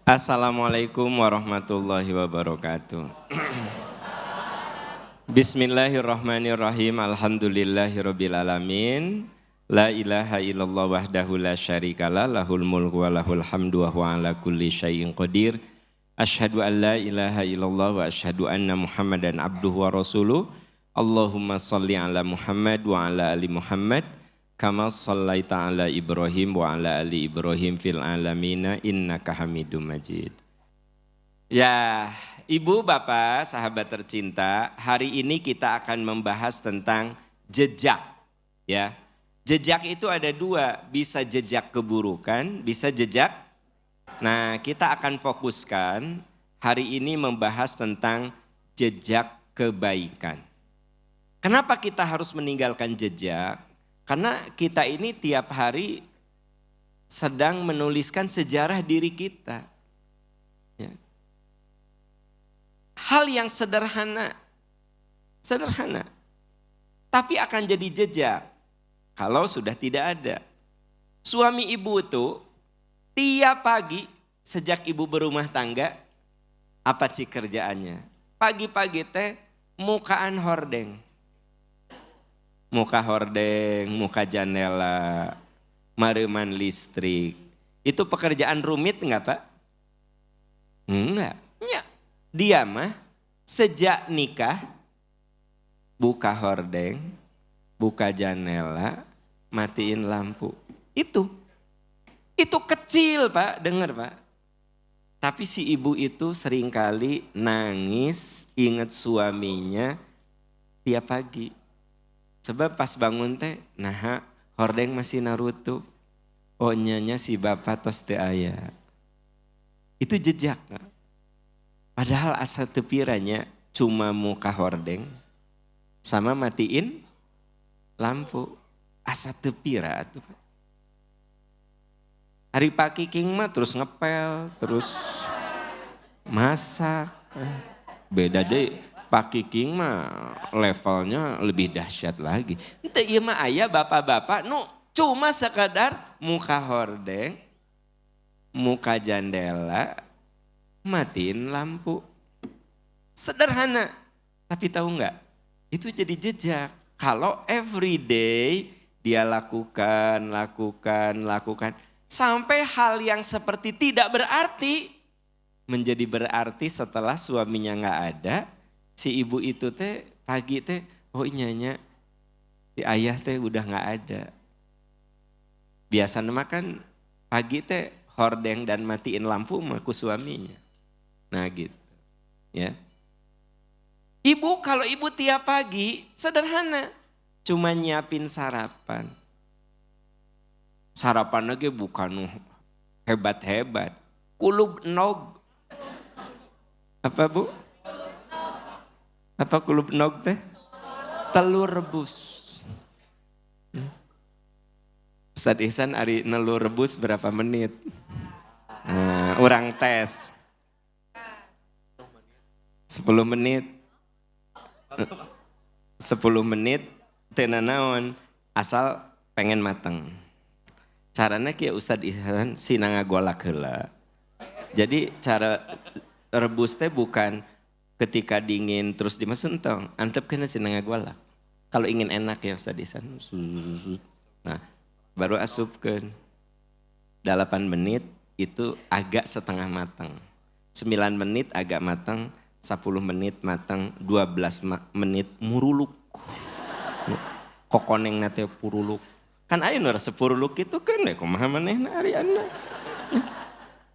Assalamualaikum warahmatullahi wabarakatuh. Bismillahirrahmanirrahim. Alhamdulillahirrabbilalamin. La ilaha illallah wahdahu la syarikalah. Lahul mulku wa lahul hamdu wa huwa ala kulli syai'in qadir. Asyhadu an la ilaha illallah wa asyhadu anna Muhammadan abduhu wa rasuluh. Allahumma salli ala Muhammad wa ala ali Muhammad. Kama sallaita ala Ibrahim wa ala ali Ibrahim fil alamina innaka hamidum majid. Ya, Ibu, Bapak, sahabat tercinta, hari ini kita akan membahas tentang jejak. Ya, jejak itu ada dua, bisa jejak keburukan, bisa jejak. Nah, kita akan fokuskan hari ini membahas tentang jejak kebaikan. Kenapa kita harus meninggalkan jejak? Karena kita ini tiap hari sedang menuliskan sejarah diri kita. Ya. Hal yang sederhana, tapi akan jadi jejak kalau sudah tidak ada. Suami ibu itu tiap pagi sejak ibu berumah tangga, apa sih kerjaannya? Pagi-pagi teh mukaan hordeng. Muka hordeng, muka jendela, mareman listrik. Itu pekerjaan rumit enggak, Pak? Enggak. Ya. Dia mah sejak nikah buka hordeng, buka jendela, matiin lampu. Itu kecil, Pak, dengar, Pak. Tapi si ibu itu seringkali nangis ingat suaminya tiap pagi. Sebab pas bangun teh, nah hordeng masih naruto, oh nyanya si bapak tos teu aya. Itu jejak. Padahal asa tepiranya cuma muka hordeng sama matiin lampu. Asa tepira atuh. Hari pagi king mah terus ngepel, terus masak. Beda deh. Pak Kiking mah levelnya lebih dahsyat lagi. Ente ieu mah aya bapak-bapak nu cuma sekadar muka hordeng, muka jendela, matiin lampu. Sederhana, tapi tahu enggak? Itu jadi jejak. Kalau everyday dia lakukan. Sampai hal yang seperti tidak berarti menjadi berarti setelah suaminya enggak ada. Si ibu itu teh pagi teh, oh nyanya si ayah teh udah gak ada. Biasanya makan pagi teh hordeng dan matiin lampu sama suaminya. Nah gitu ya. Ibu kalau ibu tiap pagi sederhana. Cuma nyiapin sarapan. Sarapan lagi bukan hebat-hebat. Kulub nog. Apa Bu? Apa kulub nog teh? Telur rebus. Ustaz Ihsan ari nelur rebus berapa menit? Nah, orang tes. 10 menit. 10 menit teu naon asal pengen mateng. Carana kieu Ustaz Ihsan sina ngagolak heula. Jadi cara rebus teh bukan ketika dingin terus dimasak tong, antep kena sina ngagolak. Kalau ingin enak ya Ustaz Ihsan. Nah, baru asupkeun. 8 menit itu agak setengah matang. 9 menit agak matang, 10 menit matang, 12 menit muruluk. Kokoneng nate puruluk. Kan aya nu rasa puruluk itu kan kumaha manehna ari anda.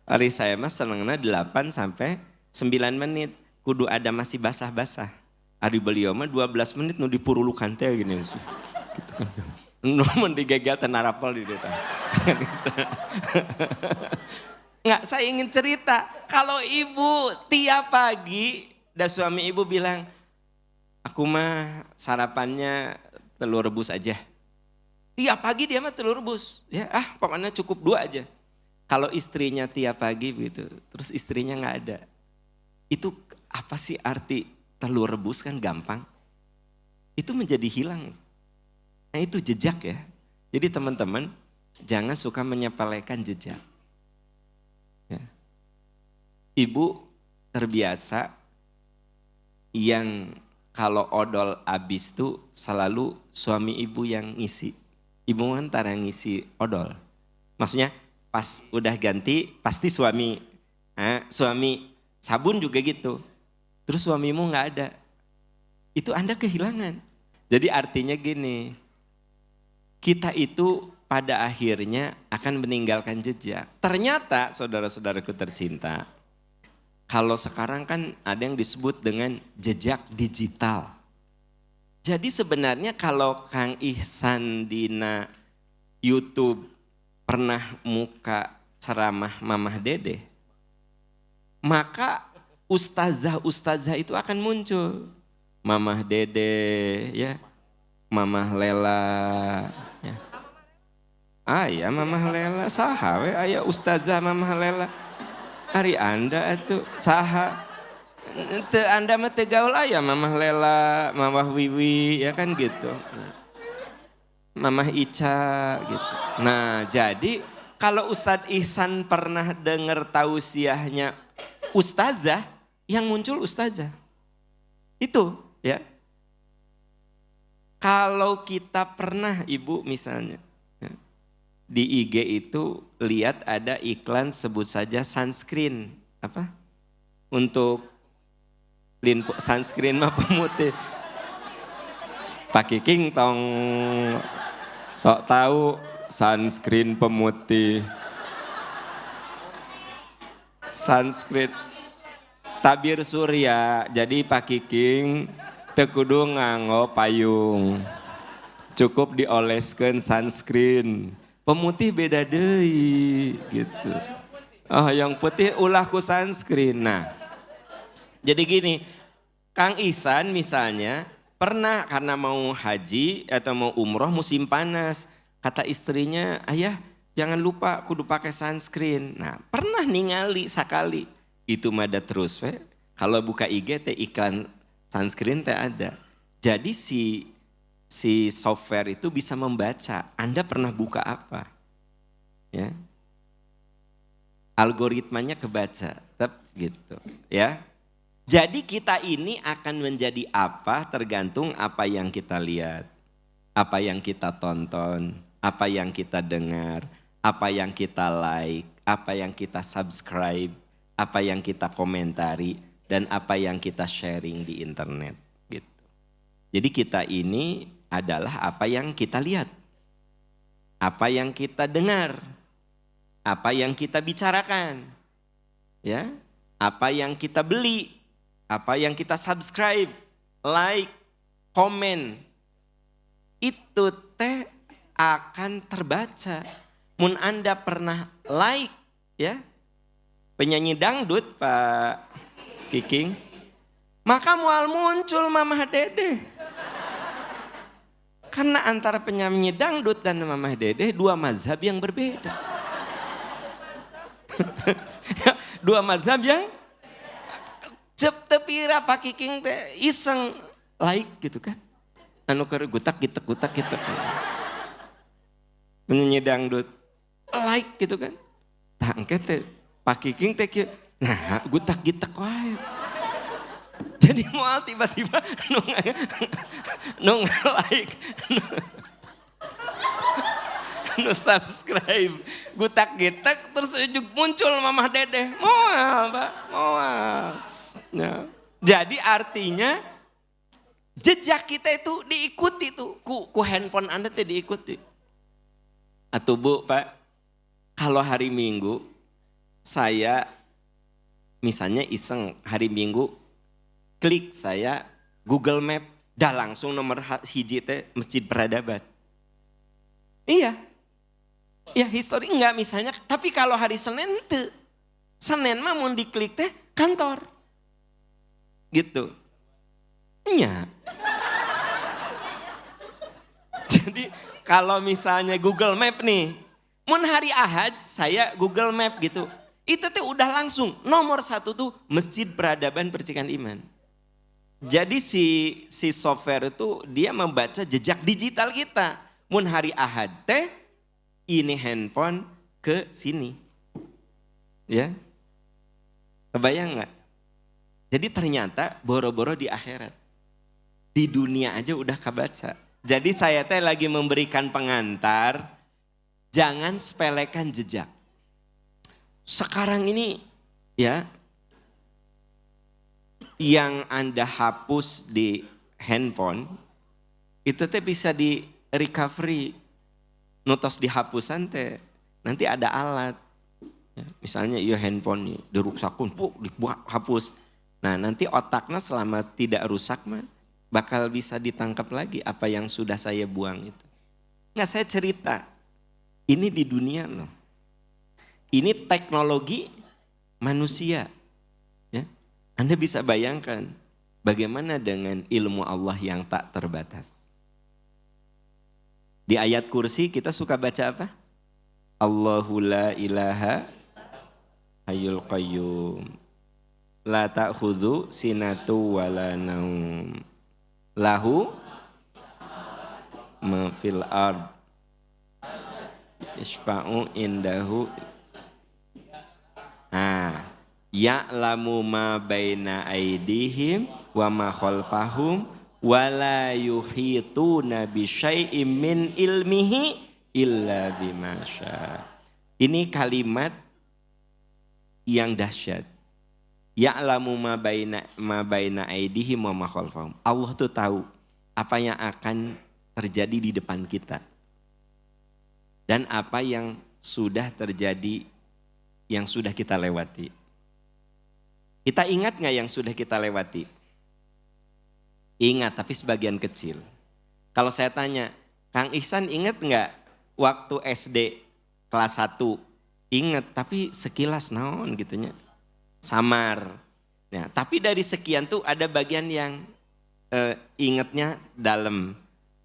Ari saya mah senengna 8 sampai 9 menit. Kudu ada masih basah-basah. Ari beliau mah 12 menit nu dipurulukan teh gini. Gitu kan. Nu mun digegal teh narapol di dieu. Enggak, saya ingin cerita. Kalau ibu tiap pagi dan suami ibu bilang, aku mah sarapannya telur rebus aja. Tiap pagi dia mah telur rebus. Ya, pokoknya cukup 2 aja. Kalau istrinya tiap pagi gitu, terus istrinya nggak ada. Itu apa sih arti telur rebus kan gampang. Itu menjadi hilang. Nah itu jejak ya. Jadi teman-teman jangan suka menyepelekan jejak. Ya. Ibu terbiasa yang kalau odol habis tuh selalu suami ibu yang ngisi. Ibu antara ngisi odol. Maksudnya pas udah ganti pasti suami sabun juga gitu. Terus suamimu nggak ada. Itu Anda kehilangan. Jadi artinya gini, kita itu pada akhirnya akan meninggalkan jejak. Ternyata saudara-saudaraku tercinta, kalau sekarang kan ada yang disebut dengan jejak digital. Jadi sebenarnya kalau Kang Ihsan dina YouTube pernah muka ceramah Mamah Dede, maka ustazah-ustazah itu akan muncul. Mamah Dede, ya, Mamah Lela, ya. Ya Mamah Lela saha we aya ustazah Mamah Lela. Ari Anda itu saha. Anda mah teu gaul aya Mamah Lela, Mamah Wiwi, ya kan gitu. Mamah Ica gitu. Nah, jadi kalau Ustadz Ihsan pernah dengar tausiahnya ustazah, yang muncul ustazah. Itu, ya. Kalau kita pernah Ibu misalnya di IG itu lihat ada iklan sebut saja sunscreen apa untuk sunscreen mah pemutih. Pak Kiking tong sok tahu sunscreen pemutih, sunscreen tabir surya. Jadi Pak Kiking teu kudu nganggo payung, cukup dioleskeun sunscreen. Pemutih beda deui gitu. Yang putih ulah ku sunscreen. Nah, jadi gini, Kang Ihsan misalnya pernah karena mau haji atau mau umroh musim panas, kata istrinya, ayah jangan lupa kudu pakai sunscreen. Nah, pernah ningali sakali, itu mada terus we. Kalau buka IG teh iklan sunscreen teh ada. Jadi si software itu bisa membaca Anda pernah buka apa, ya, algoritmanya kebaca, tetap gitu, ya. Jadi kita ini akan menjadi apa tergantung apa yang kita lihat, apa yang kita tonton, apa yang kita dengar, apa yang kita like, apa yang kita subscribe, apa yang kita komentari, dan apa yang kita sharing di internet. Gitu. Jadi kita ini adalah apa yang kita lihat, apa yang kita dengar, apa yang kita bicarakan, ya, apa yang kita beli, apa yang kita subscribe, like, komen, itu teh akan terbaca. Mun Anda pernah like, ya, penyanyi dangdut Pak Kiking, maka mual muncul Mamah Dede. Karena antara penyanyi dangdut dan Mamah Dede dua mazhab yang berbeda. Dua mazhab yang cep tepira Pak Kiking teh iseng like gitu kan. Anu keur gutak gitu. Penyanyi dangdut like gitu kan. Tah engke teh Pak Kiking teh kieu. Nah, gutak-gitek wae. Jadi moal tiba-tiba nu like, nu subscribe, gutak-gitek terus ujuk muncul Mamah Dede. Moal, Pak, moal. Nah, jadi artinya jejak kita itu diikuti tuh, ku handphone Anda tuh diikuti. Atau Bu, Pak, kalau hari Minggu saya misalnya iseng hari Minggu klik saya Google Map, dah langsung nomor hiji teh Masjid Peradaban. Iya. Ya histori enggak misalnya, tapi kalau hari Senin teu. Senin mah mun diklik teh kantor. Gitu. Iya. Jadi kalau misalnya Google Map nih, mun hari Ahad saya Google Map gitu. Itu tuh udah langsung nomor satu tuh Masjid Peradaban Percikan Iman. Jadi si software itu dia membaca jejak digital kita. Mun hari Ahad teh ini handphone ke sini. Ya. Kebayang nggak? Jadi ternyata boro-boro di akhirat. Di dunia aja udah kebaca. Jadi saya teh lagi memberikan pengantar, jangan sepelekan jejak. Sekarang ini ya, yang Anda hapus di handphone, itu teh bisa di recovery. Nutos dihapusan teh, nanti ada alat. Ya, misalnya iya handphone nih, dirusakun, hapus. Nah nanti otaknya selama tidak rusak mah, bakal bisa ditangkap lagi apa yang sudah saya buang itu. Nggak, saya cerita, ini di dunia loh. Ini teknologi manusia. Ya. Anda bisa bayangkan bagaimana dengan ilmu Allah yang tak terbatas. Di ayat kursi kita suka baca apa? Allahu la ilaha hayyul qayyum. La ta'khudhu sinatu wala naum. Lahu ma fil ard. Isfa'u indahu. Ya'lamu ma baina aydihim wa ma khalfahum wa la yuhituna bi syai'im min ilmihi illa bima syaa. Ini kalimat yang dahsyat. Ya'lamu ma baina aydihim wa ma khalfahum. Allah tuh tahu apa yang akan terjadi di depan kita. Dan apa yang sudah terjadi, yang sudah kita lewati. Kita ingat gak yang sudah kita lewati? Ingat, tapi sebagian kecil. Kalau saya tanya, Kang Ihsan ingat gak waktu SD kelas 1? Ingat, tapi sekilas naon gitunya. Samar. Nah, tapi dari sekian tuh ada bagian yang ingatnya dalam.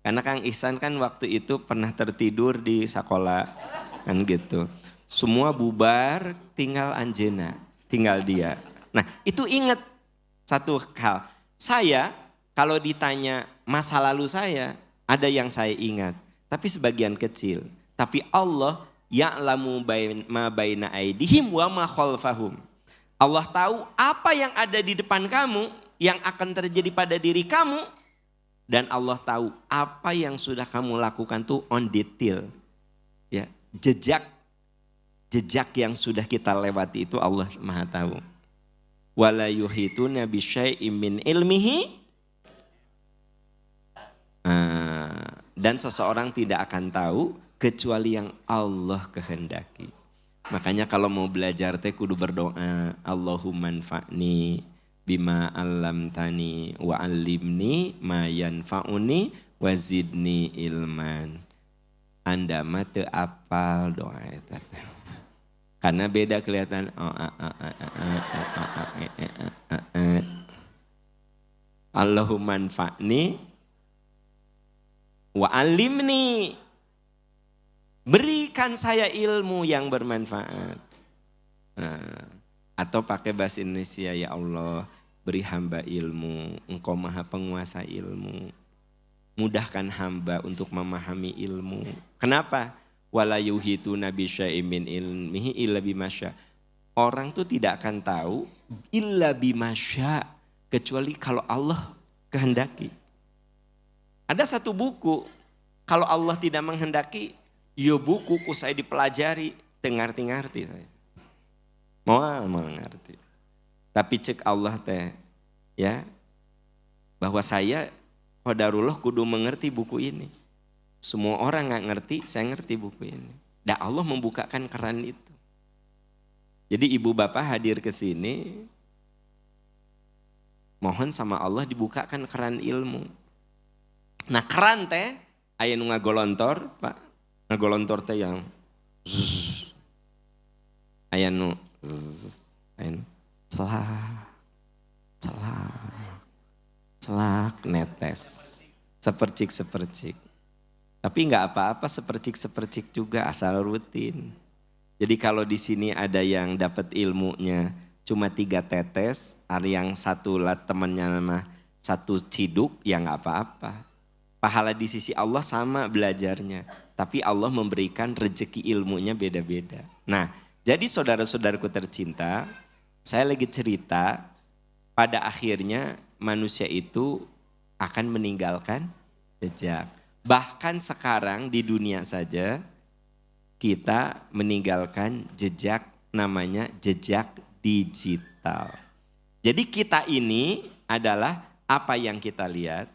Karena Kang Ihsan kan waktu itu pernah tertidur di sekolah kan gitu. Semua bubar, tinggal Anjena, tinggal dia. Nah itu ingat satu hal. Saya kalau ditanya masa lalu saya, ada yang saya ingat. Tapi sebagian kecil. Tapi Allah ya'lamu ma baina aydihim wa ma khalfahum. Allah tahu apa yang ada di depan kamu, yang akan terjadi pada diri kamu. Dan Allah tahu apa yang sudah kamu lakukan tuh on detail. Ya, jejak yang sudah kita lewati itu Allah Maha tahu. Wala yuhituna bi syai'im min ilmihi. Dan seseorang tidak akan tahu kecuali yang Allah kehendaki. Makanya kalau mau belajar teh kudu berdoa, Allahumma anfa'ni bima 'allamtani wa 'allimni ma yanfa'uni wa zidni ilman. Anda mah teu apal doa eta teh. Karena beda kelihatan Allahumma anfa'ni wa 'allimni. Berikan saya ilmu yang bermanfaat. Atau pakai bahasa Indonesia, ya Allah beri hamba ilmu, engkau maha penguasa ilmu. Mudahkan hamba untuk memahami ilmu. Kenapa? Wala yuhituna bi syai'im min ilmihi illa bima syaa. Orang tuh tidak akan tahu illa bima syaa, kecuali kalau Allah kehendaki. Ada satu buku, kalau Allah tidak menghendaki, yo bukuku saya dipelajari, tengarti-ngarti saya. Mau ngerti. Tapi cek Allah teh, ya, bahwa saya qadarullah kudu mengerti buku ini. Semua orang gak ngerti, saya ngerti buku ini. Dan Allah membukakan keran itu. Jadi ibu bapak hadir ke sini, mohon sama Allah dibukakan keran ilmu. Nah keran teh, aya nu ngagolontor, Pak. Ngagolontor teh yang zzz. Aya nu zzz. Aya nu celak netes. Sepercik. Tapi enggak apa-apa sepercik juga asal rutin. Jadi kalau di sini ada yang dapat ilmunya cuma 3 tetes, ada yang satu lah temannya mah 1 ciduk, ya enggak apa-apa. Pahala di sisi Allah sama belajarnya. Tapi Allah memberikan rezeki ilmunya beda-beda. Nah, jadi saudara-saudaraku tercinta, Saya lagi cerita, pada akhirnya manusia itu akan meninggalkan jejak. Bahkan sekarang di dunia saja kita meninggalkan jejak, namanya jejak digital. Jadi kita ini adalah apa yang kita lihat,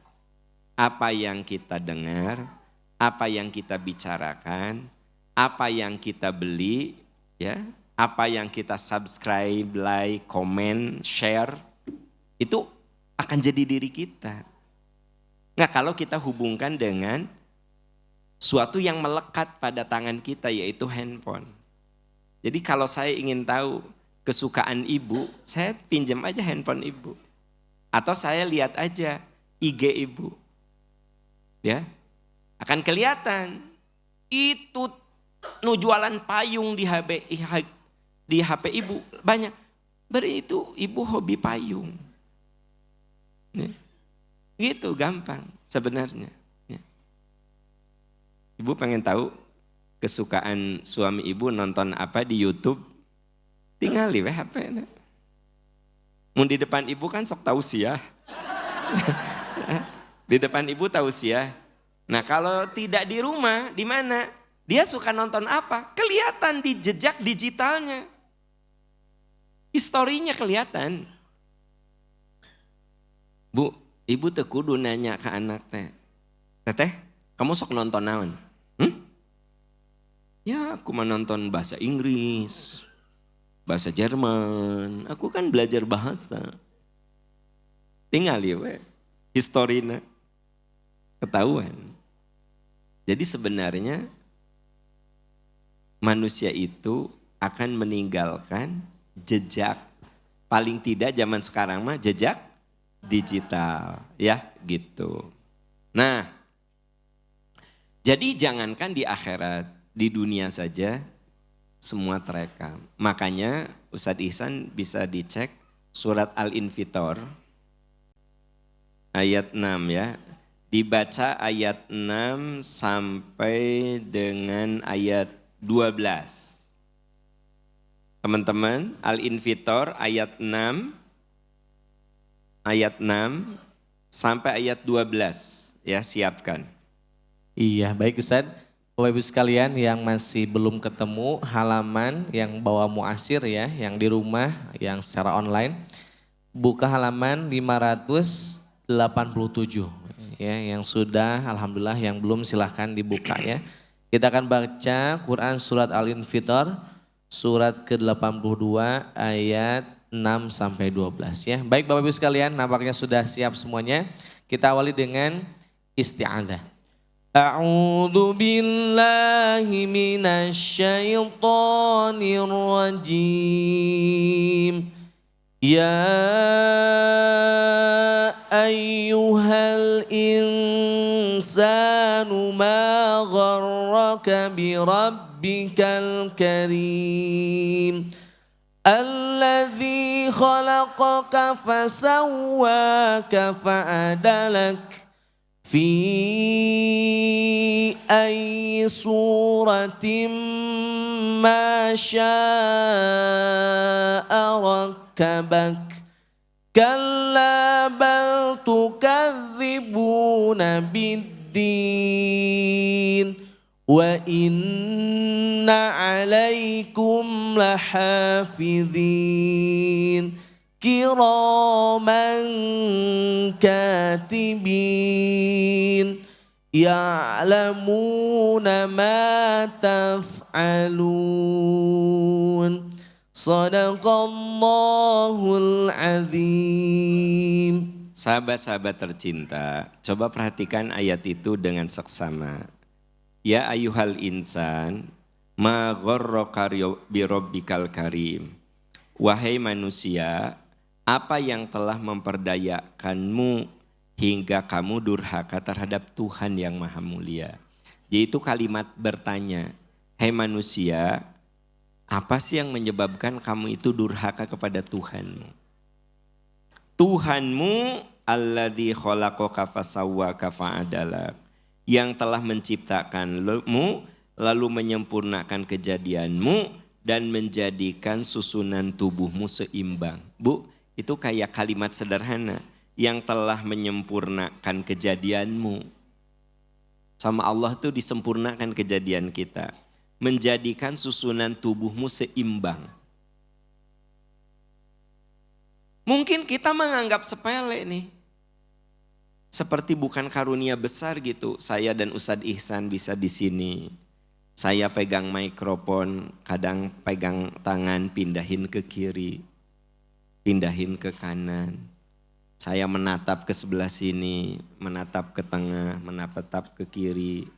apa yang kita dengar, apa yang kita bicarakan, apa yang kita beli, ya, apa yang kita subscribe, like, komen, share, itu akan jadi diri kita. Nah, kalau kita hubungkan dengan suatu yang melekat pada tangan kita, yaitu handphone. Jadi kalau saya ingin tahu kesukaan ibu, saya pinjam aja handphone ibu. Atau saya lihat aja IG ibu. Ya, akan kelihatan itu jualan payung di HP ibu banyak. Berarti itu ibu hobi payung. Ya. Gitu gampang sebenarnya. Ya. Ibu pengen tahu kesukaan suami ibu nonton apa di YouTube? Tinggal di HP. Mun di depan ibu kan sok tausiah. Di depan ibu tausiah. Nah kalau tidak di rumah, di mana? Dia suka nonton apa? Kelihatan di jejak digitalnya. Historinya kelihatan. Bu, ibu teh kudu nanya ke anak teh. Teteh, kamu sok nonton naon? Ya aku mau nonton bahasa Inggris, bahasa Jerman. Aku kan belajar bahasa. Tinggal ya we, historina ketahuan. Jadi sebenarnya manusia itu akan meninggalkan jejak. Paling tidak zaman sekarang mah jejak digital, ya gitu. Nah, jadi jangankan di akhirat, di dunia saja semua terekam. Makanya Ustadz Ihsan bisa dicek surat Al-Infitor ayat 6 ya. Dibaca ayat 6 sampai dengan ayat 12. Teman-teman, Al-Infitor ayat 6 sampai ayat 12 ya, siapkan. Iya, baik Ustaz. Bapak Ibu sekalian yang masih belum ketemu halaman yang bawa muasir ya, yang di rumah, yang secara online, buka halaman 587 ya, yang sudah alhamdulillah, yang belum silahkan dibuka ya. Kita akan baca Quran surat Al-Infitor surat ke-82 ayat 6 sampai 12 ya. Baik Bapak Ibu sekalian, nampaknya sudah siap semuanya. Kita awali dengan isti'adzah. A'udzu billahi minasyaitonir rajim. Ya ayyuhal insanu ma gharraka bi rabbikal karim. Alladzi khalaqaka fasawwaka fa'adalak fi ayyi suratin ma syaa rakkabak. Kalla bal tukadzibuna biddin wa inna alaikum lahafidhin kiraman katibin ya'lamuna ma taf'alun. Sadaqallahul azim. Sahabat-sahabat tercinta, coba perhatikan ayat itu dengan seksama. Ya ayyuhal insan, ma gharraka bi rabbikal karim. Wahai manusia, apa yang telah memperdayakanmu hingga kamu durhaka terhadap Tuhan yang maha mulia. Yaitu kalimat bertanya, hai manusia, apa sih yang menyebabkan kamu itu durhaka kepada Tuhanmu? Tuhanmu alladzi khalaqaka fasawwaka fa'adalak, yang telah menciptakanmu lalu menyempurnakan kejadianmu dan menjadikan susunan tubuhmu seimbang. Bu, itu kayak kalimat sederhana yang telah menyempurnakan kejadianmu. Sama Allah tuh disempurnakan kejadian kita. Menjadikan susunan tubuhmu seimbang. Mungkin kita menganggap sepele nih. Seperti bukan karunia besar gitu. Saya dan Ustadz Ihsan bisa di sini. Saya pegang mikrofon, kadang pegang tangan, pindahin ke kiri, pindahin ke kanan. Saya menatap ke sebelah sini, menatap ke tengah, menatap ke kiri.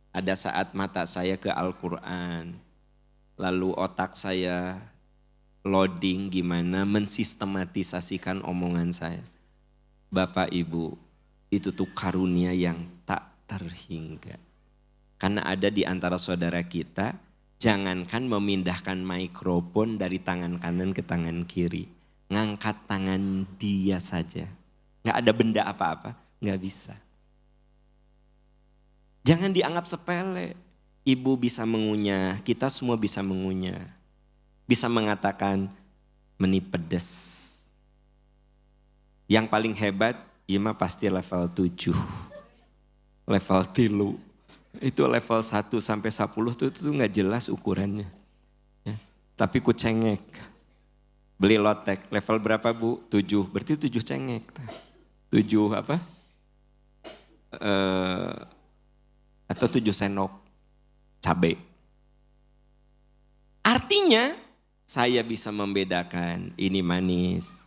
Ada saat mata saya ke Al-Quran. Lalu otak saya loading gimana mensistematisasikan omongan saya. Bapak Ibu, itu tuh karunia yang tak terhingga. Karena ada di antara saudara kita, jangankan memindahkan mikrofon dari tangan kanan ke tangan kiri. Ngangkat tangan dia saja. Gak ada benda apa-apa, gak bisa. Jangan dianggap sepele. Ibu bisa mengunyah, kita semua bisa mengunyah. Bisa mengatakan, meni pedes. Yang paling hebat, Ima pasti level 7, level 3. Itu level 1 sampai 10 tuh gak jelas ukurannya. Ya. Tapi ku cengek. Beli lotek, level berapa Bu? 7, berarti 7 cengek. 7 apa? Atau 7 sendok cabai. Artinya saya bisa membedakan ini manis,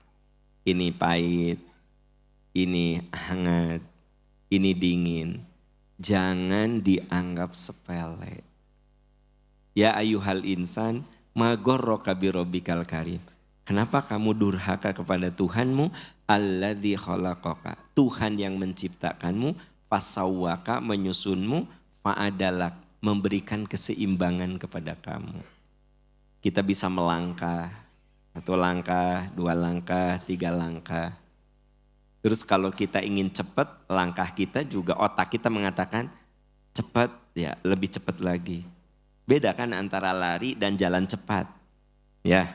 ini pahit, ini hangat, ini dingin. Jangan dianggap sepele. Ya ayuhal insan, ma gharraka birabbikal karim. Kenapa kamu durhaka kepada Tuhanmu? Alladzi khalaqaka. Tuhan yang menciptakanmu, fasawwaka menyusunmu, fa'adalak memberikan keseimbangan kepada kamu. Kita bisa melangkah, 1 langkah, 2 langkah, 3 langkah. Terus kalau kita ingin cepat, langkah kita juga otak kita mengatakan cepat, ya lebih cepat lagi. Beda kan antara lari dan jalan cepat. Ya,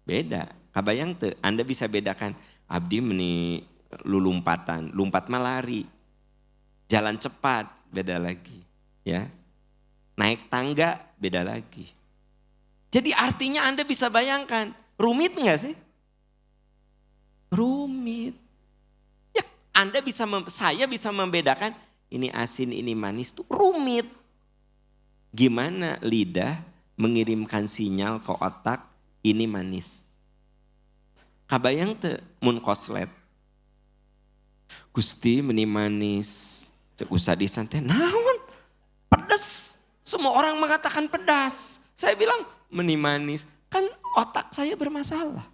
beda. Kabayang tuh, Anda bisa bedakan abdi meni lulumpatan, lumpat mah lari. Jalan cepat, beda lagi. Ya, naik tangga, beda lagi. Jadi artinya Anda bisa bayangkan, rumit enggak sih? Rumit. Anda bisa, saya bisa membedakan ini asin, ini manis tuh rumit. Gimana lidah mengirimkan sinyal ke otak ini manis. Kabayang teu mun koslet. Gusti meni manis. Cek Ustad Ihsan teh naon? Pedas. Semua orang mengatakan pedas. Saya bilang meni manis. Kan otak saya bermasalah.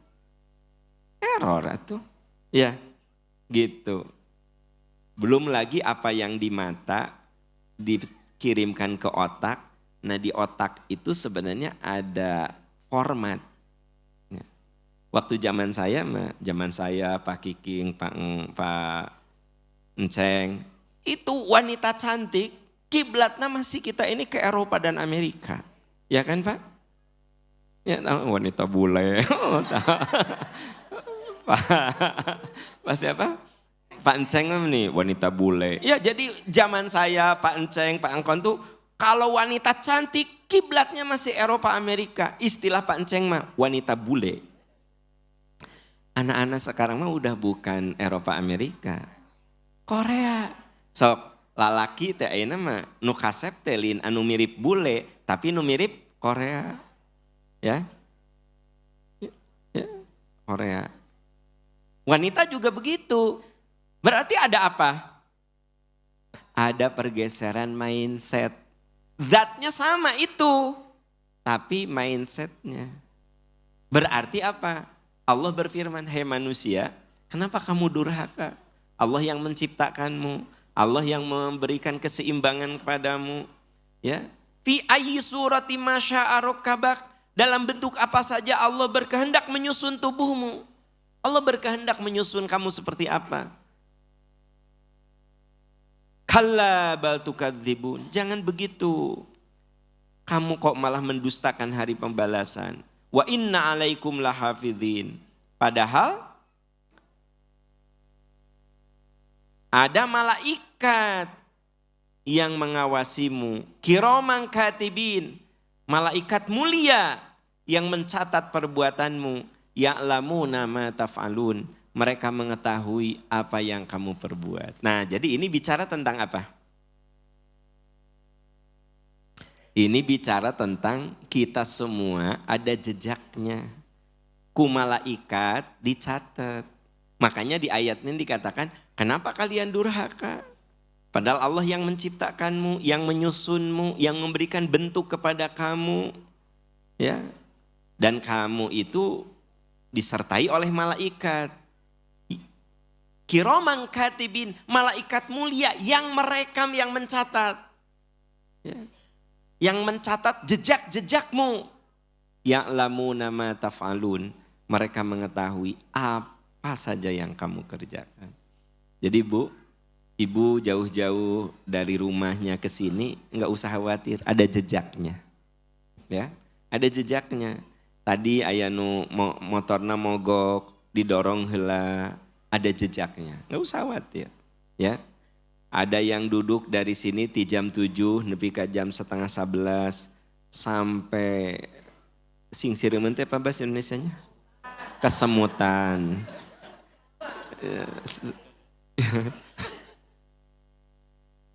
Error atuh. Ya. Gitu. Belum lagi apa yang di mata dikirimkan ke otak. Nah di otak itu sebenarnya ada format. Waktu zaman saya Pak Kiking, Pak Enceng. Itu wanita cantik, kiblatnya masih kita ini ke Eropa dan Amerika. Ya kan Pak? Ya wanita bule. Pak siapa? Pak Enceng nih wanita bule. Ya jadi zaman saya Pak Enceng, Pak Angkon tuh kalau wanita cantik kiblatnya masih Eropa Amerika. Istilah Pak Enceng mah wanita bule. Anak-anak sekarang mah udah bukan Eropa Amerika. Korea. Sok lalaki teh ayeuna mah nu kasep teh lin anu mirip bule tapi nu mirip Korea. Ya. Ya, Korea. Wanita juga begitu. Berarti ada apa? Ada pergeseran mindset. Zatnya sama itu. Tapi mindsetnya. Berarti apa? Allah berfirman, "Hei manusia, kenapa kamu durhaka? Allah yang menciptakanmu, Allah yang memberikan keseimbangan kepadamu." Ya. Fi ayyi surati masya'a rakkabak. Dalam bentuk apa saja Allah berkehendak menyusun tubuhmu. Allah berkehendak menyusun kamu seperti apa. Kalla bal tukadzibun. Jangan begitu. Kamu kok malah mendustakan hari pembalasan. Wa inna alaikum lahafidhin. Padahal ada malaikat yang mengawasimu. Kiraman katibin. Malaikat mulia yang mencatat perbuatanmu. Ya'lamuna ma taf'alun. Mereka mengetahui apa yang kamu perbuat. Nah, jadi ini bicara tentang apa? Ini bicara tentang kita semua ada jejaknya. Ku malaikat dicatat. Makanya di ayatnya dikatakan, kenapa kalian durhaka? Padahal Allah yang menciptakanmu, yang menyusunmu, yang memberikan bentuk kepada kamu. Ya. Dan kamu itu disertai oleh malaikat. Kiraman katibin, malaikat mulia yang merekam, yang mencatat. Ya. Yang mencatat jejak-jejakmu. Ya'lamuna ma taf'alun. Mereka mengetahui apa saja yang kamu kerjakan. Jadi Ibu jauh-jauh dari rumahnya ke sini enggak usah khawatir, ada jejaknya. Ya, ada jejaknya. Tadi aya nu motorna mogok, didorong heula, ada jejaknya. Enggak usah khawatir, ya. Ada yang duduk dari sini di jam 7 nepi ka jam 10:30 sampai sing sireun teh apa bahasa Indonesianya? Kesemutan.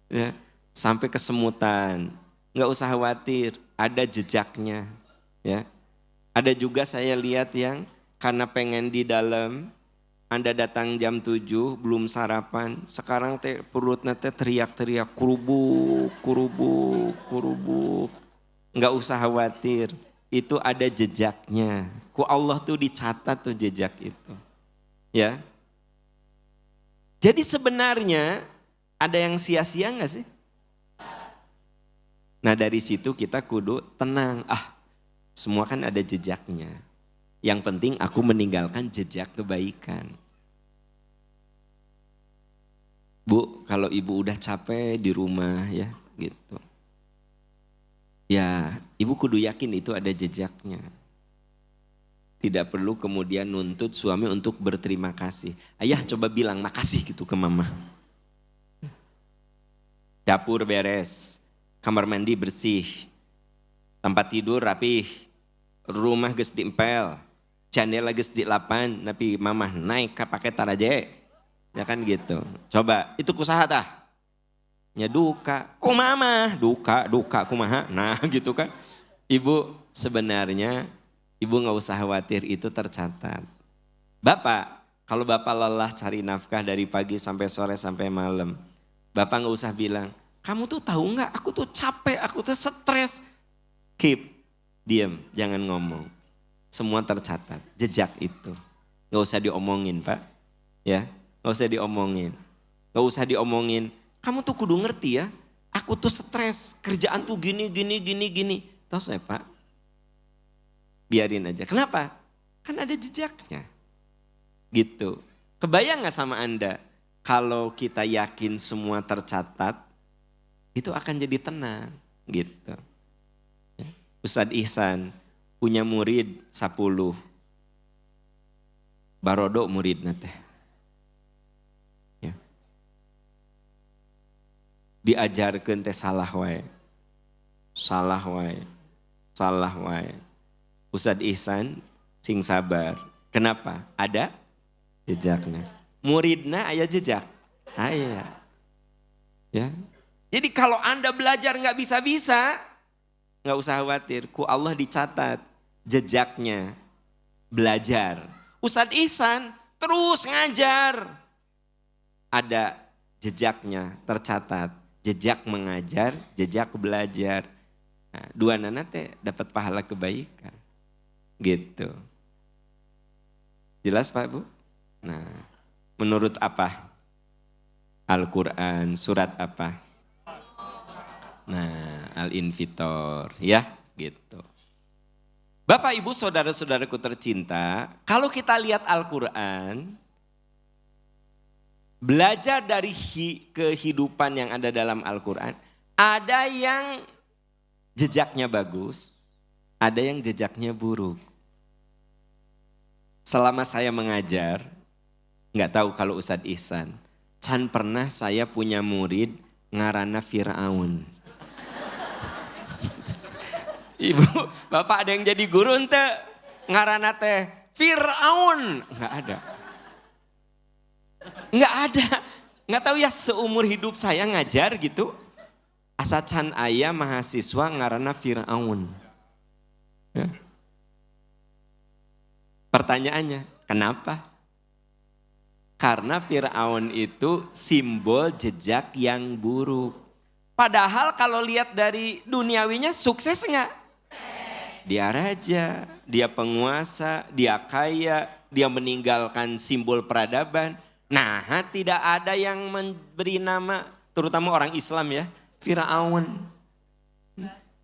Ya, sampai kesemutan, nggak usah khawatir, ada jejaknya, ya. Ada juga saya lihat yang karena pengen di dalam, Anda datang jam 7 belum sarapan, sekarang teh perutnya teh teriak-teriak kurubuk, kurubuk, kurubuk, nggak usah khawatir, itu ada jejaknya. Ku Allah tuh dicatat tuh jejak itu, ya. Jadi sebenarnya ada yang sia-sia gak sih? Nah dari situ kita kudu tenang. Semua kan ada jejaknya. Yang penting aku meninggalkan jejak kebaikan. Bu, kalau ibu udah capek di rumah ya gitu. Ya ibu kudu yakin itu ada jejaknya. Tidak perlu kemudian nuntut suami untuk berterima kasih. Ayah coba bilang makasih gitu ke mama. Dapur beres, kamar mandi bersih, tempat tidur rapih, rumah geus diempel, jendela geus dilapan, tapi mamah naik ka pakai taraje. Ya kan gitu. Coba, itu kusaha tah? Ya duka. Ku mama, duka kumaha. Nah gitu kan. Ibu sebenarnya, ibu gak usah khawatir itu tercatat. Bapak, kalau bapak lelah cari nafkah dari pagi sampai sore sampai malam. Bapak gak usah bilang, kamu tuh tahu gak aku tuh capek, aku tuh stres. Keep, diam, jangan ngomong. Semua tercatat, jejak itu. Gak usah diomongin Pak, ya, gak usah diomongin. Gak usah diomongin, kamu tuh kudu ngerti ya, aku tuh stres, kerjaan tuh gini. Tahu saya Pak, biarin aja. Kenapa? Kan ada jejaknya. Gitu, kebayang gak sama Anda? Kalau kita yakin semua tercatat, itu akan jadi tenang gitu. Ustadz Ihsan punya murid 10. Barodo muridna teh. Ya. Diajarkeun teh salah wae. Ustadz Ihsan sing sabar. Kenapa? Ada jejaknya. Muridna aya jejak, aya. Ya. Jadi kalau Anda belajar nggak bisa-bisa, nggak usah khawatir. Ku Allah dicatat jejaknya belajar. Ustadz Ihsan terus ngajar, ada jejaknya tercatat. Jejak mengajar, jejak belajar. Nah, dua nana teh dapat pahala kebaikan, gitu. Jelas Pak Bu? Nah. Menurut apa? Al-Quran surat apa? Nah, Al-Infitor ya gitu. Bapak Ibu saudara-saudaraku tercinta, kalau kita lihat Al-Quran, belajar dari kehidupan yang ada dalam Al-Quran, ada yang jejaknya bagus, ada yang jejaknya buruk. Selama saya mengajar, nggak tahu kalau Ustadz Ihsan, can pernah saya punya murid ngarana Fir'aun. Ibu, bapak ada yang jadi guru ente ngarana teh Fir'aun? Nggak ada. Nggak ada. Nggak tahu ya seumur hidup saya ngajar gitu. Asa can aya mahasiswa ngarana Fir'aun. Ya. Pertanyaannya, kenapa? Karena Fir'aun itu simbol jejak yang buruk. Padahal kalau lihat dari duniawinya sukses enggak? Dia raja, dia penguasa, dia kaya, dia meninggalkan simbol peradaban. Nah, tidak ada yang memberi nama, terutama orang Islam ya, Fir'aun.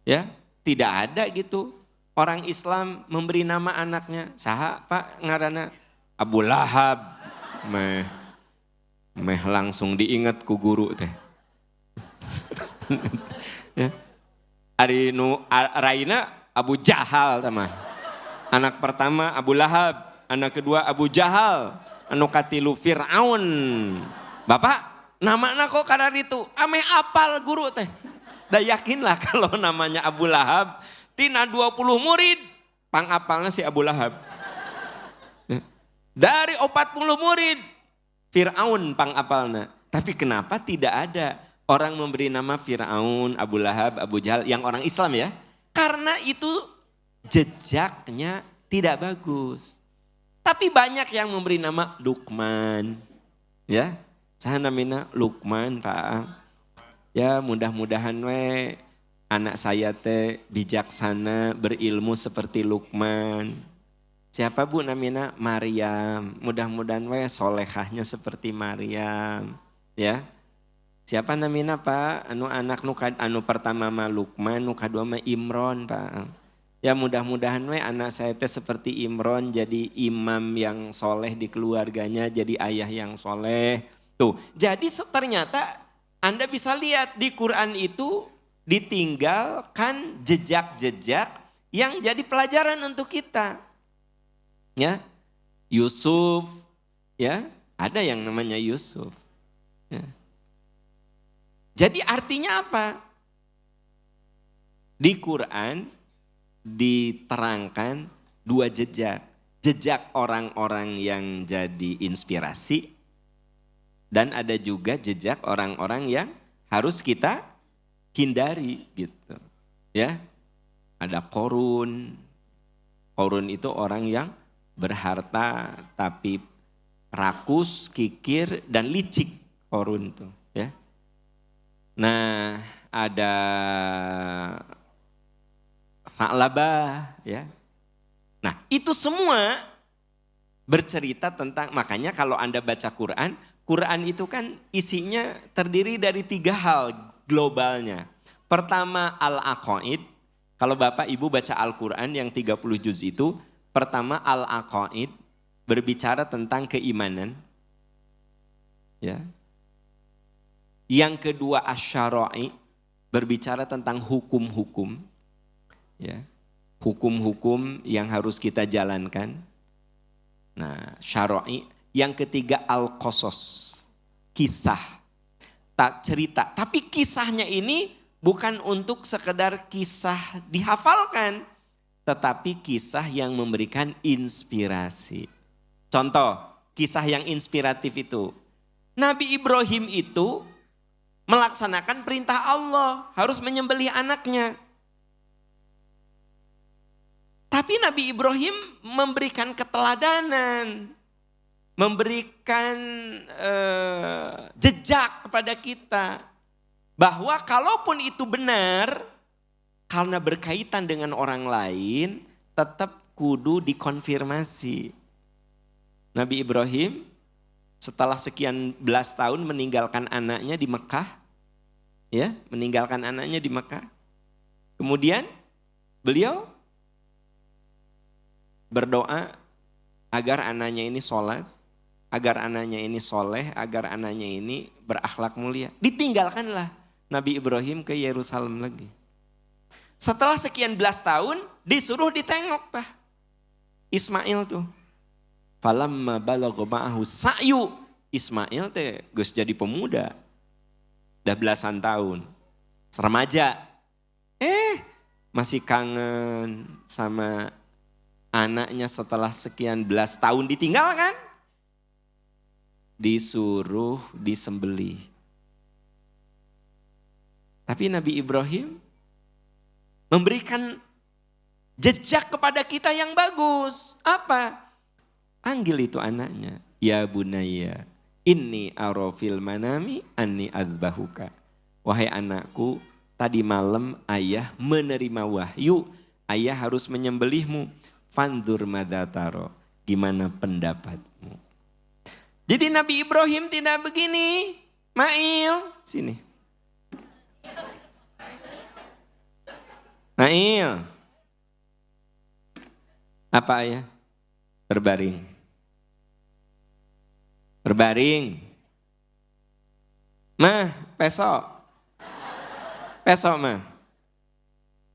Ya, tidak ada gitu. Orang Islam memberi nama anaknya, saha Pak ngarana Abu Lahab. Meh langsung diingat ku guru teh. Ya. Ari nu Raina Abu Jahal tamah. Anak pertama Abu Lahab, anak kedua Abu Jahal, anu katilu Fir'aun. Bapak, namana kok karena itu ame apal guru teh. Da yakinlah kalau namanya Abu Lahab tina 20 murid pangapalna si Abu Lahab. Dari 40 murid Fir'aun pangapalna. Tapi kenapa tidak ada orang memberi nama Fir'aun, Abu Lahab, Abu Jahal yang orang Islam ya? Karena itu jejaknya tidak bagus. Tapi banyak yang memberi nama Luqman. Ya, saya namanya Luqman Pak. Ya mudah-mudahan we anak saya teh bijaksana berilmu seperti Luqman. Siapa Bu namanya? Maryam. Mudah-mudahan we solehahnya seperti Maryam. Ya. Siapa namanya Pak? Anu anak anu pertama mah Luqman, nu kadua mah Imron Pak. Ya mudah-mudahan we anak saya teh seperti Imron jadi imam yang soleh di keluarganya, jadi ayah yang soleh. Tuh, jadi ternyata Anda bisa lihat di Quran itu ditinggalkan jejak-jejak yang jadi pelajaran untuk kita. Ya, Yusuf, ya ada yang namanya Yusuf. Ya. Jadi artinya apa? Di Quran diterangkan dua jejak. Jejak orang-orang yang jadi inspirasi dan ada juga jejak orang-orang yang harus kita hindari gitu. Ya. Ada Qorun. Qorun itu orang yang berharta tapi rakus, kikir dan licik Qorun tuh, ya. Nah, ada Sa'labah ya. Nah, itu semua bercerita tentang, makanya kalau Anda baca Quran, Quran itu kan isinya terdiri dari 3 hal globalnya. Pertama Al-Aqaid, kalau Bapak Ibu baca Al-Quran yang 30 juz itu, pertama Al-Aqaid berbicara tentang keimanan. Ya. Yang kedua Asy-Syara'i berbicara tentang hukum-hukum. Ya. Hukum-hukum yang harus kita jalankan. Nah, syara'i. Yang ketiga Al-Qasas, kisah. Tak cerita, tapi kisahnya ini bukan untuk sekedar kisah dihafalkan, tetapi kisah yang memberikan inspirasi. Contoh, kisah yang inspiratif itu. Nabi Ibrahim itu melaksanakan perintah Allah, harus menyembelih anaknya. Tapi Nabi Ibrahim memberikan keteladanan, memberikan jejak kepada kita. Bahwa kalaupun itu benar, karena berkaitan dengan orang lain, tetap kudu dikonfirmasi. Nabi Ibrahim setelah sekian belas tahun meninggalkan anaknya di Mekah. Ya, meninggalkan anaknya di Mekah. Kemudian beliau berdoa agar anaknya ini sholat, agar anaknya ini soleh, agar anaknya ini berakhlak mulia. Ditinggalkanlah Nabi Ibrahim ke Yerusalem lagi. Setelah sekian belas tahun disuruh ditengok tah. Ismail tuh. Falamma balagha ma'ahu sa'yu. Ismail teh geus jadi pemuda. Udah belasan tahun. Remaja. Masih kangen sama anaknya setelah sekian belas tahun ditinggal kan? Disuruh disembelih. Tapi Nabi Ibrahim memberikan jejak kepada kita yang bagus. Apa? Panggil itu anaknya. Ya bunayya, inni ara fil manami anni adzbahuka. Wahai anakku, tadi malam ayah menerima wahyu, ayah harus menyembelihmu. Fandur madza taro. Gimana pendapatmu? Jadi Nabi Ibrahim tidak begini. Mail, sini. Mail. Apa ayah? Berbaring. Berbaring. Mah, besok. Besok mah.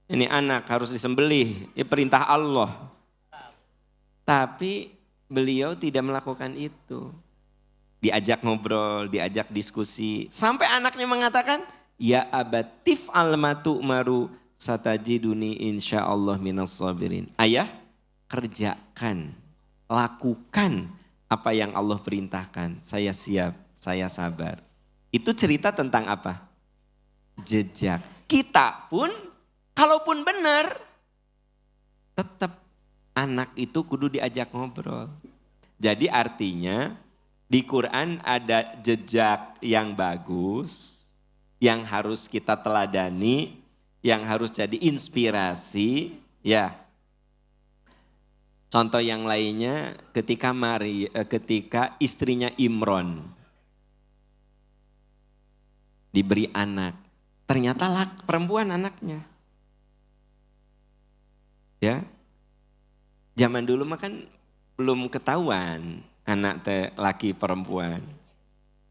Ini anak harus disembelih. Ini perintah Allah. Tapi beliau tidak melakukan itu. Diajak ngobrol, diajak diskusi. Sampai anaknya mengatakan, ya abatif almatu maru satajiduni insyaallah minas sabirin. Ayah, kerjakan, lakukan apa yang Allah perintahkan. Saya siap, saya sabar. Itu cerita tentang apa? Jejak. Kita pun, kalaupun benar, tetap anak itu kudu diajak ngobrol. Jadi artinya di Quran ada jejak yang bagus, yang harus kita teladani, yang harus jadi inspirasi, ya. Contoh yang lainnya ketika istrinya Imron diberi anak, ternyata perempuan anaknya. Ya. Zaman dulu mah kan belum ketahuan anak teh laki perempuan.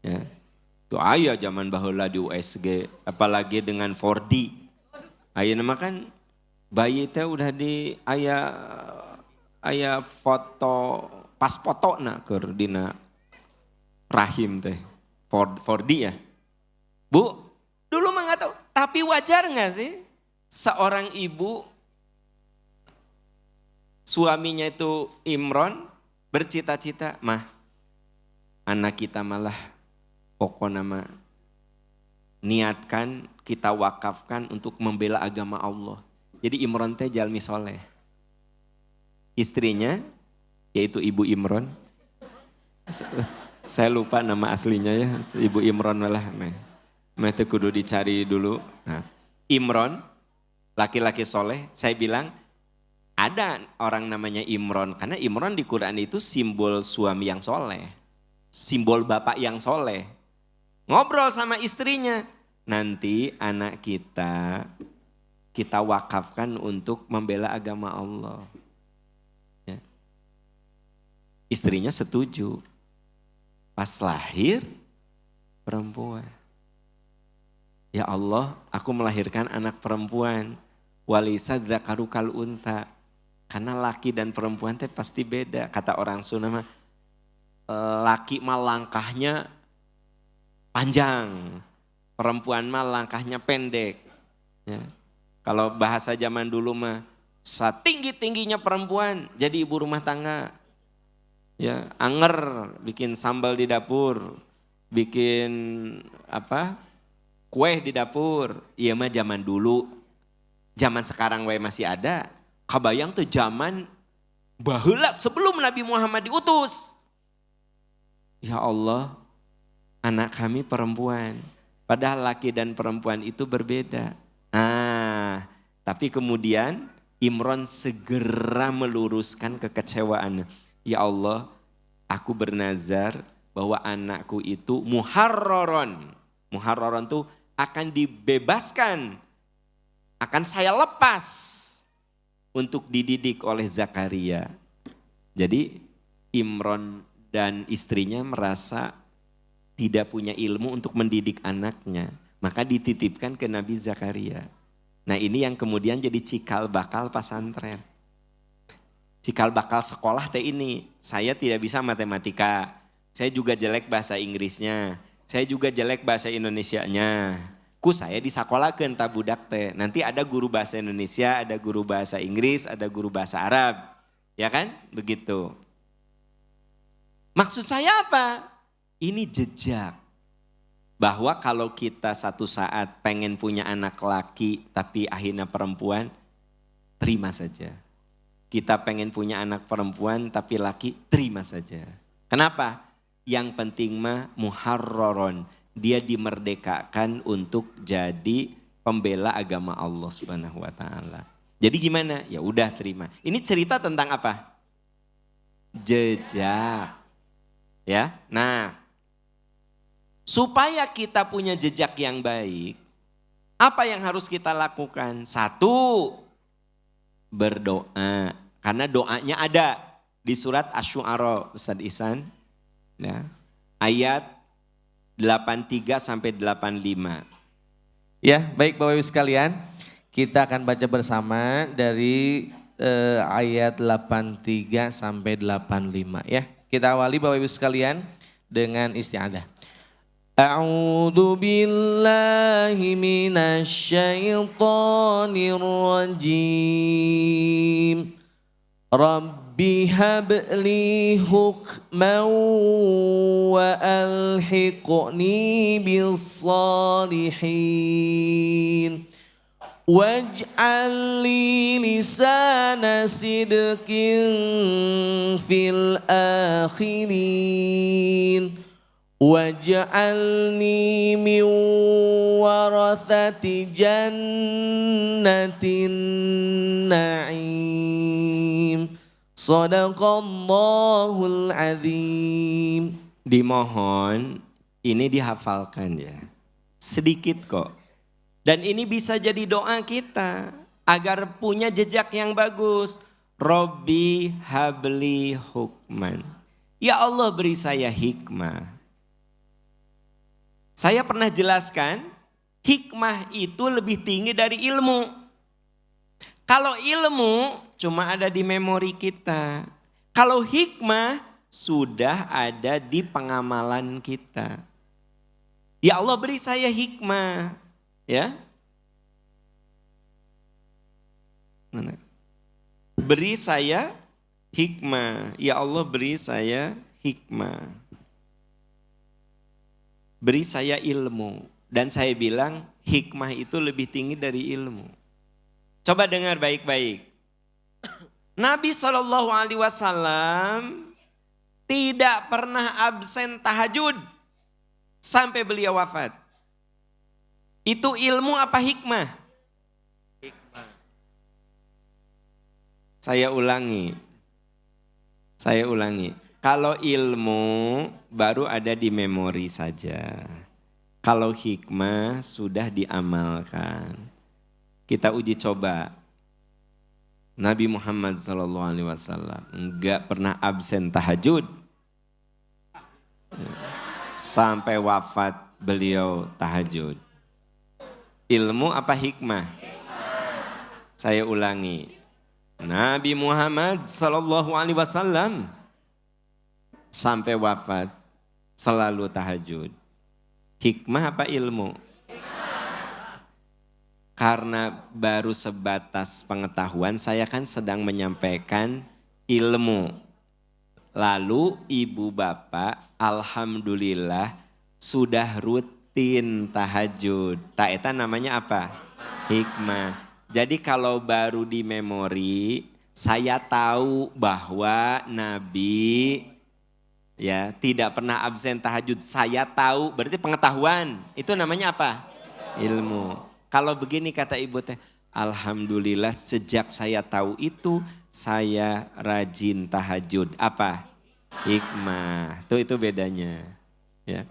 Ya. Tuh aya zaman baheula di USG, apalagi dengan 4D. Ayeuna mah kan bayi teh udah di aya foto pas fotona keur dina rahim teh 4D ya. Bu, dulu mah enggak tahu, tapi wajar enggak sih seorang ibu suaminya itu Imron bercita-cita, mah anak kita malah pokoknya mah niatkan kita wakafkan untuk membela agama Allah. Jadi Imron teh jalmi soleh. Istrinya yaitu Ibu Imron. Saya lupa nama aslinya ya, Ibu Imron malah. Meh teh kudu dicari dulu. Nah, Imron laki-laki soleh, saya bilang ada orang namanya Imron, karena Imron di Quran itu simbol suami yang soleh, simbol bapak yang soleh. Ngobrol sama istrinya, nanti anak kita wakafkan untuk membela agama Allah. Ya. Istrinya setuju, pas lahir perempuan. Ya Allah, aku melahirkan anak perempuan, walisa dzakaru kal untha. Karena laki dan perempuan teh pasti beda. Kata orang Sunda mah, laki mah langkahnya panjang, perempuan mah langkahnya pendek. Ya. Kalau bahasa zaman dulu mah, setinggi-tingginya perempuan jadi ibu rumah tangga. Ya, anger, bikin sambal di dapur, bikin kue di dapur. Iya mah zaman dulu, zaman sekarang masih ada. Kabayang tuh zaman baheula sebelum Nabi Muhammad diutus. Ya Allah, anak kami perempuan. Padahal laki dan perempuan itu berbeda. Tapi kemudian Imron segera meluruskan kekecewaannya. Ya Allah, aku bernazar bahwa anakku itu muharraron. Muharraron tuh akan dibebaskan. Akan saya lepas untuk dididik oleh Zakaria. Jadi Imron dan istrinya merasa tidak punya ilmu untuk mendidik anaknya. Maka dititipkan ke Nabi Zakaria. Nah ini yang kemudian jadi cikal bakal pesantren. Cikal bakal sekolah teh ini. Saya tidak bisa matematika. Saya juga jelek bahasa Inggrisnya. Saya juga jelek bahasa Indonesianya. Ku saya disakolahkeun ta budak teh. Nanti ada guru bahasa Indonesia, ada guru bahasa Inggris, ada guru bahasa Arab. Ya kan? Begitu. Maksud saya apa? Ini jejak. Bahwa kalau kita satu saat pengen punya anak laki tapi akhirnya perempuan, terima saja. Kita pengen punya anak perempuan tapi laki, terima saja. Kenapa? Yang penting mah muharraron. Dia dimerdekakan untuk jadi pembela agama Allah Subhanahu wa taala. Jadi gimana? Ya udah terima. Ini cerita tentang apa? Jejak. Ya. Nah, supaya kita punya jejak yang baik, apa yang harus kita lakukan? Satu, berdoa. Karena doanya ada di surat Asy-Syu'ara, Ustaz Ihsan. Ya, ayat 83 sampai 85. Ya, baik Bapak Ibu sekalian, kita akan baca bersama dari ayat 83 sampai 85 ya. Kita awali Bapak Ibu sekalian dengan isti'adzah. A'udzu billahi minasy syaithanir rajim. Rabbi habli hukman wa alhiqni bis salihin. Waj'al li lisana sidqin fil akhirin. Waj'alni min warathati jannatin na'im. Shadaqallahul azim. Dimohon ini dihafalkan ya. Sedikit kok. Dan ini bisa jadi doa kita agar punya jejak yang bagus. Robbi habli hukman. Ya Allah beri saya hikmah. Saya pernah jelaskan, hikmah itu lebih tinggi dari ilmu. Kalau ilmu cuma ada di memori kita. Kalau hikmah sudah ada di pengamalan kita. Ya Allah beri saya hikmah. Ya. Beri saya hikmah. Ya Allah beri saya hikmah. Beri saya ilmu. Dan saya bilang hikmah itu lebih tinggi dari ilmu. Coba dengar baik-baik. Nabi SAW tidak pernah absen tahajud sampai beliau wafat. Itu ilmu apa hikmah? Hikmah. Saya ulangi. Kalau ilmu baru ada di memori saja. Kalau hikmah sudah diamalkan. Kita uji coba. Nabi Muhammad SAW enggak pernah absen tahajud. Sampai wafat beliau tahajud. Ilmu apa hikmah? Saya ulangi. Nabi Muhammad SAW sampai wafat selalu tahajud. Hikmah apa ilmu? Karena baru sebatas pengetahuan, saya kan sedang menyampaikan ilmu. Lalu ibu bapak alhamdulillah sudah rutin tahajud. Eta namanya apa? Hikmah. Jadi kalau baru di memori, saya tahu bahwa Nabi ya tidak pernah absen tahajud. Saya tahu, berarti pengetahuan. Itu namanya apa? Ilmu. Kalau begini kata ibu teh, alhamdulillah sejak saya tahu itu saya rajin tahajud. Apa? Hikmah. Itu bedanya. Ya.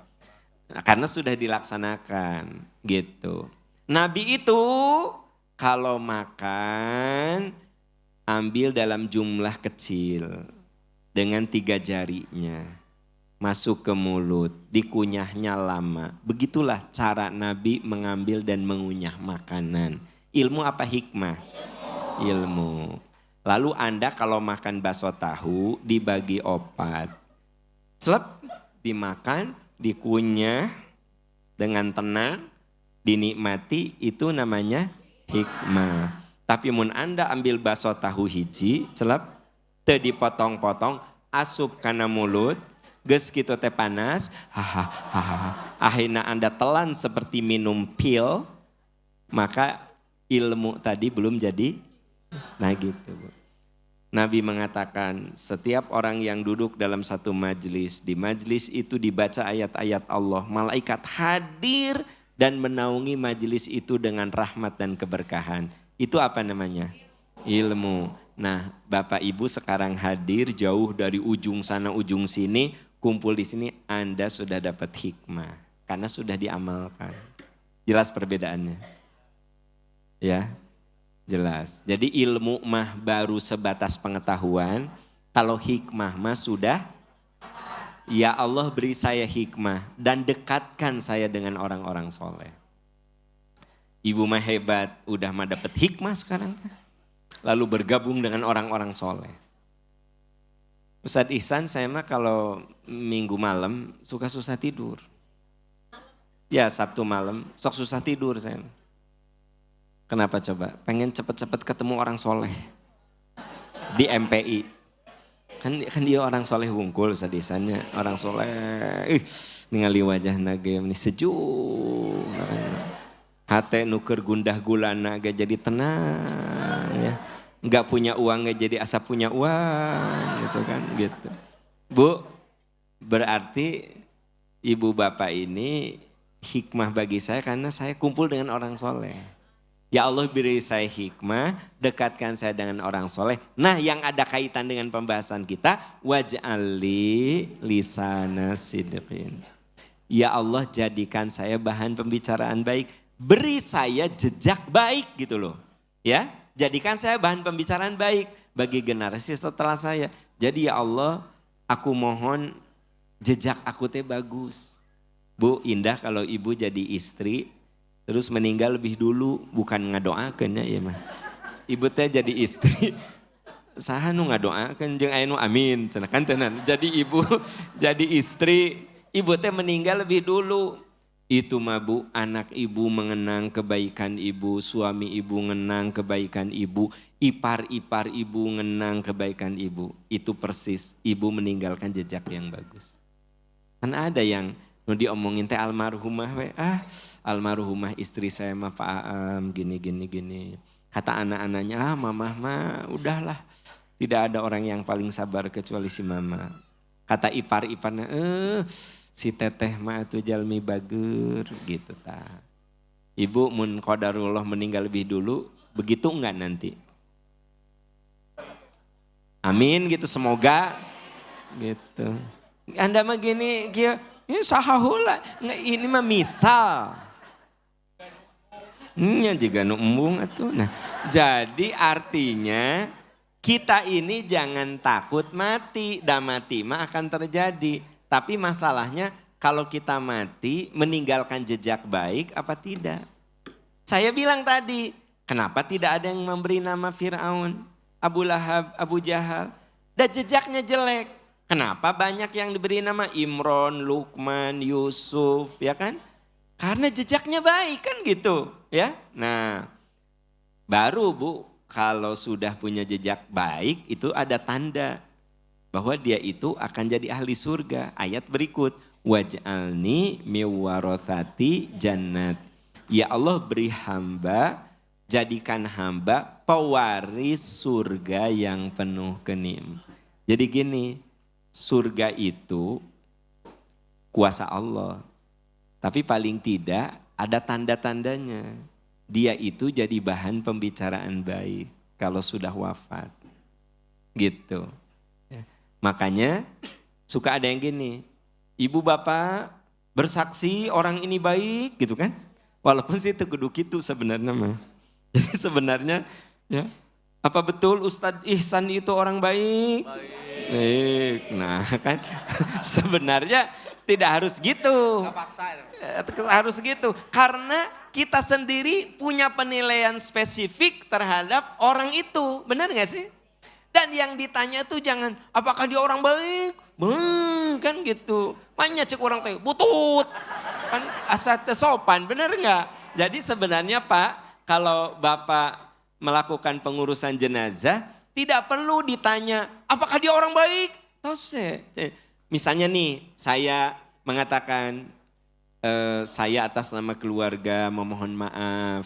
Nah, karena sudah dilaksanakan gitu. Nabi itu kalau makan ambil dalam jumlah kecil dengan 3 jarinya. Masuk ke mulut, dikunyahnya lama. Begitulah cara Nabi mengambil dan mengunyah makanan. Ilmu apa hikmah? Ilmu. Lalu Anda kalau makan bakso tahu dibagi 4. Celep, dimakan, dikunyah dengan tenang, dinikmati, itu namanya hikmah. Tapi mun Anda ambil bakso tahu hiji, celep, teu dipotong-potong, asup kana mulut, geus kitu teh panas, akhirnya Anda telan seperti minum pil, maka ilmu tadi belum jadi. Nah gitu. Nabi mengatakan setiap orang yang duduk dalam satu majlis, di majlis itu dibaca ayat-ayat Allah, malaikat hadir dan menaungi majlis itu dengan rahmat dan keberkahan. Itu apa namanya? Ilmu. Nah, Bapak Ibu sekarang hadir jauh dari ujung sana ujung sini, kumpul di sini, Anda sudah dapat hikmah karena sudah diamalkan. Jelas perbedaannya? Ya. Jelas. Jadi ilmu mah baru sebatas pengetahuan. Kalau hikmah mah sudah. Ya Allah beri saya hikmah dan dekatkan saya dengan orang-orang soleh. Ibu mah hebat, udah mah dapat hikmah sekarang. Lalu bergabung dengan orang-orang soleh. Ustadz Ihsan saya mah kalau minggu malam suka susah tidur. Ya Sabtu malam sok susah tidur saya. Kenapa coba? Pengen cepet-cepet ketemu orang soleh di MPI. Kan dia orang soleh wungkul sadisannya. Orang soleh, ningali wajah nage ini sejuk. Hati nuker gundah gulana gak jadi tenang ya. Gak punya uang gak jadi asa punya uang gitu kan gitu. Bu, berarti ibu bapak ini hikmah bagi saya karena saya kumpul dengan orang soleh. Ya Allah beri saya hikmah, dekatkan saya dengan orang soleh. Nah yang ada kaitan dengan pembahasan kita, waj'ali lisana sidqin. Ya Allah jadikan saya bahan pembicaraan baik, beri saya jejak baik gitu loh. Ya, jadikan saya bahan pembicaraan baik bagi generasi setelah saya. Jadi ya Allah, aku mohon jejak aku teh bagus. Bu, indah kalau ibu jadi istri, terus meninggal lebih dulu, bukan ngadoakeun ya mah. Ibu teh jadi istri, saha nu ngadoakeun jeung aya nu amin, cenah kan tenan. Jadi ibu jadi istri, ibu teh meninggal lebih dulu. Itu mah Bu, anak ibu mengenang kebaikan ibu, suami ibu mengenang kebaikan ibu, ipar-ipar ibu mengenang kebaikan ibu. Itu persis ibu meninggalkan jejak yang bagus. Kan ada yang nu diomongin teh almarhumah we, almarhumah istri saya mah Pak Aam gini. Kata anak-anaknya, mamah mah udahlah. Tidak ada orang yang paling sabar kecuali si mama. Kata ipar-iparnya, si teteh mah atuh jalmi bager gitu ta. Ibu mun qadarullah meninggal lebih dulu, begitu enggak nanti? Amin gitu, semoga gitu. Anda mah gini, ya sahahula, ini mah misal. Nya juga nu embung atuh. Nah, jadi artinya kita ini jangan takut mati, dan mati mah akan terjadi. Tapi masalahnya kalau kita mati meninggalkan jejak baik apa tidak? Saya bilang tadi, kenapa tidak ada yang memberi nama Fir'aun, Abu Lahab, Abu Jahal? Dan jejaknya jelek. Kenapa banyak yang diberi nama Imron, Lukman, Yusuf, ya kan? Karena jejaknya baik kan gitu, ya. Nah, baru Bu, kalau sudah punya jejak baik itu ada tanda bahwa dia itu akan jadi ahli surga. Ayat berikut, waj'alni miwarathati jannat. Ya Allah beri hamba, jadikan hamba pewaris surga yang penuh kenim. Jadi gini, surga itu kuasa Allah. Tapi paling tidak ada tanda-tandanya. Dia itu jadi bahan pembicaraan baik kalau sudah wafat. Gitu. Ya. Makanya suka ada yang gini, ibu bapak bersaksi orang ini baik gitu kan. Walaupun sih itu kudu gitu sebenarnya mah. Jadi sebenarnya ya, apa betul Ustadz Ihsan itu orang baik? Baik. Nah kan sebenarnya Tidak harus gitu. Harus gitu. Karena kita sendiri punya penilaian spesifik terhadap orang itu. Benar gak sih? Dan yang ditanya tuh jangan apakah dia orang baik? Kan gitu. Banyak cek orang teh butut. Kan asa sopan, benar gak? Jadi sebenarnya Pak, kalau Bapak melakukan pengurusan jenazah, tidak perlu ditanya apakah dia orang baik? Misalnya nih, saya mengatakan, saya atas nama keluarga memohon maaf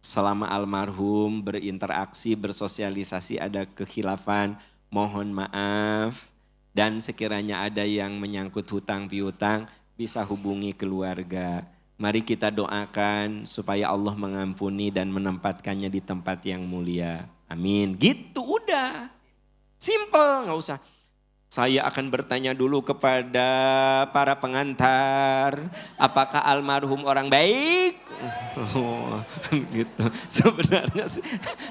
selama almarhum berinteraksi, bersosialisasi ada kekhilafan, mohon maaf. Dan sekiranya ada yang menyangkut hutang piutang, bisa hubungi keluarga. Mari kita doakan supaya Allah mengampuni dan menempatkannya di tempat yang mulia. Amin. Gitu udah. Simple, gak usah. Saya akan bertanya dulu kepada para pengantar, apakah almarhum orang baik? Gitu.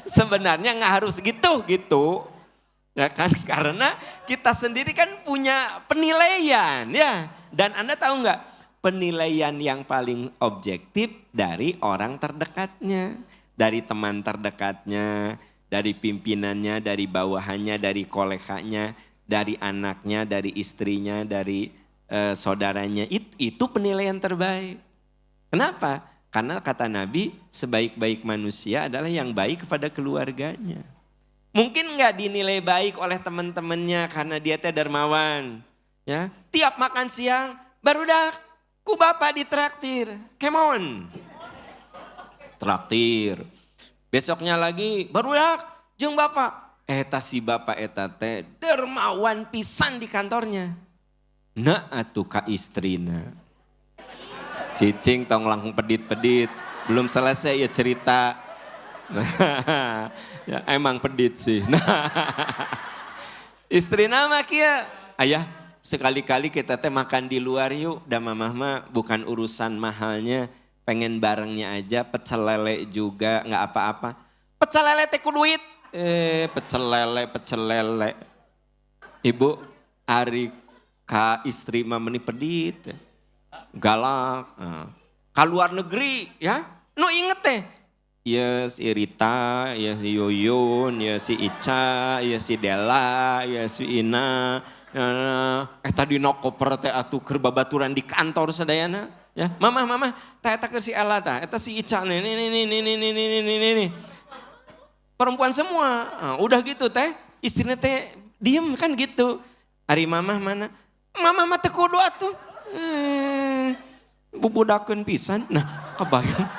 Sebenarnya nggak harus gitu. Ya kan? Karena kita sendiri kan punya penilaian, ya. Dan Anda tahu nggak? Penilaian yang paling objektif dari orang terdekatnya, dari teman terdekatnya, dari pimpinannya, dari bawahannya, dari koleganya, dari anaknya, dari istrinya, dari saudaranya. Itu penilaian terbaik. Kenapa? Karena kata Nabi, sebaik-baik manusia adalah yang baik kepada keluarganya. Mungkin nggak dinilai baik oleh teman-temannya karena dia teh dermawan. Ya, tiap makan siang, barudak, ku bapak ditraktir. Come on. Traktir. Besoknya lagi, barudak, jeung bapak. Eta si bapak eta teh dermawan pisan di kantornya. Nah atuh ka istrina. Cicing tong langsung pedit-pedit. Belum selesai ya cerita. Ya emang pedit sih. Nah, istrina mah kieu. Ayah, sekali-kali kita teh makan di luar yuk. Da mamah mah bukan urusan mahalnya. Pengen barengnya aja, pecel lele juga nggak apa-apa. Pecel lele teh ku duit. Pecel lele. Ibu, ari ka istri mah meni pedit. Galak. Ka luar negeri ya. Nu inget teh. Ya si Rita, ya si Yoyun, ya si Ica, ya si Della, ya si Ina. Tadi no koper teh atuh keur babaturan di kantor sadayana. Ya, mama, teh eta keur si Ella tah, eta si Ica nih. Perempuan semua, udah gitu teh, istrinya teh diem kan gitu. Ari mamah mana? Mamah mah teh kudu atuh. Bubudakeun pisan. Nah, kebayang.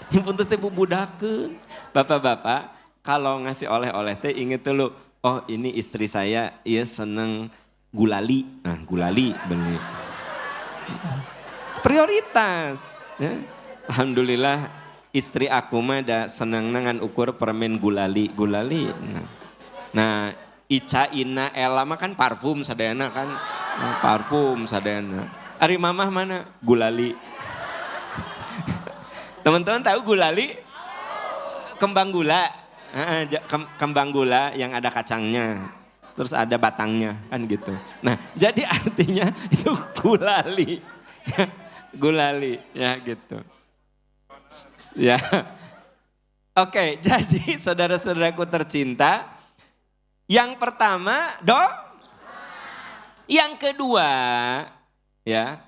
Nyumpun teh bubudakeun. Bapak-bapak, kalau ngasih oleh-oleh teh inget dulu, oh ini istri saya, ia seneng gulali. Nah, gulali bener. Prioritas. Ya. Alhamdulillah istri aku mah ada senang nangan ukur permen gulali. Nah Ica, Ina, Ella mah kan parfum sadayana kan. Parfum sadayana. Ari mamah mana? Gulali. Teman-teman tahu gulali? Kembang gula. Kembang gula yang ada kacangnya. Terus ada batangnya kan gitu. Nah jadi artinya itu gulali. Gulali ya gitu. Ya. Oke, jadi saudara-saudaraku tercinta, yang pertama yang kedua ya,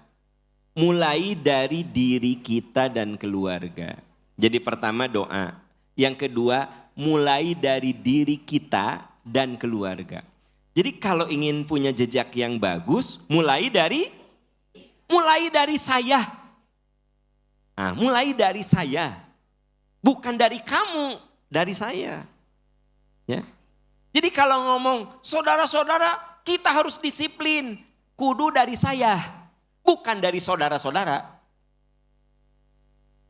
mulai dari diri kita dan keluarga. Jadi pertama doa, yang kedua mulai dari diri kita dan keluarga. Jadi kalau ingin punya jejak yang bagus, mulai dari saya. Nah, mulai dari saya. Bukan dari kamu, dari saya. Ya. Jadi kalau ngomong, saudara-saudara kita harus disiplin. Kudu dari saya, bukan dari saudara-saudara.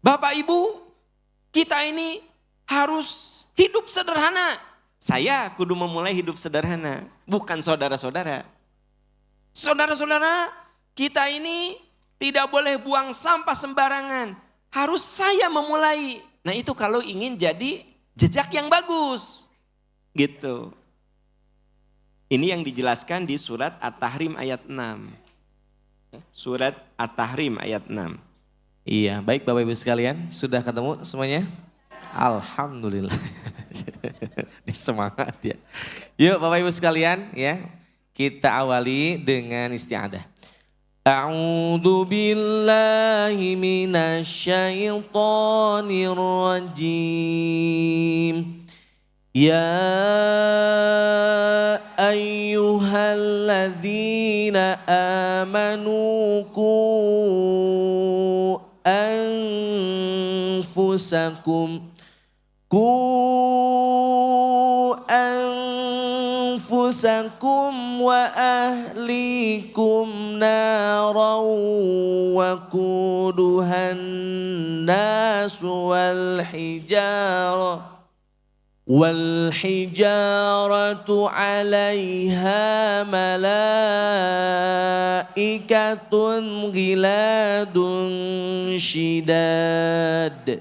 Bapak Ibu, kita ini harus hidup sederhana. Saya kudu memulai hidup sederhana, bukan saudara-saudara. Saudara-saudara, kita ini tidak boleh buang sampah sembarangan. Harus saya memulai. Nah itu kalau ingin jadi jejak yang bagus. Gitu. Ini yang dijelaskan di surat At-Tahrim ayat 6. Surat At-Tahrim ayat 6. Iya, baik Bapak Ibu sekalian, sudah ketemu semuanya? Alhamdulillah. Ini semangat ya. Yuk Bapak Ibu sekalian ya, kita awali dengan isti'adah. A'udzu billahi minasyaitonir rajim. Ya ayyuhalladzina amanu qu anfusakum wa ahlikum naran wa quduhan nasu wal hijaratu 'alaiha malaikatun ghiladun shidadun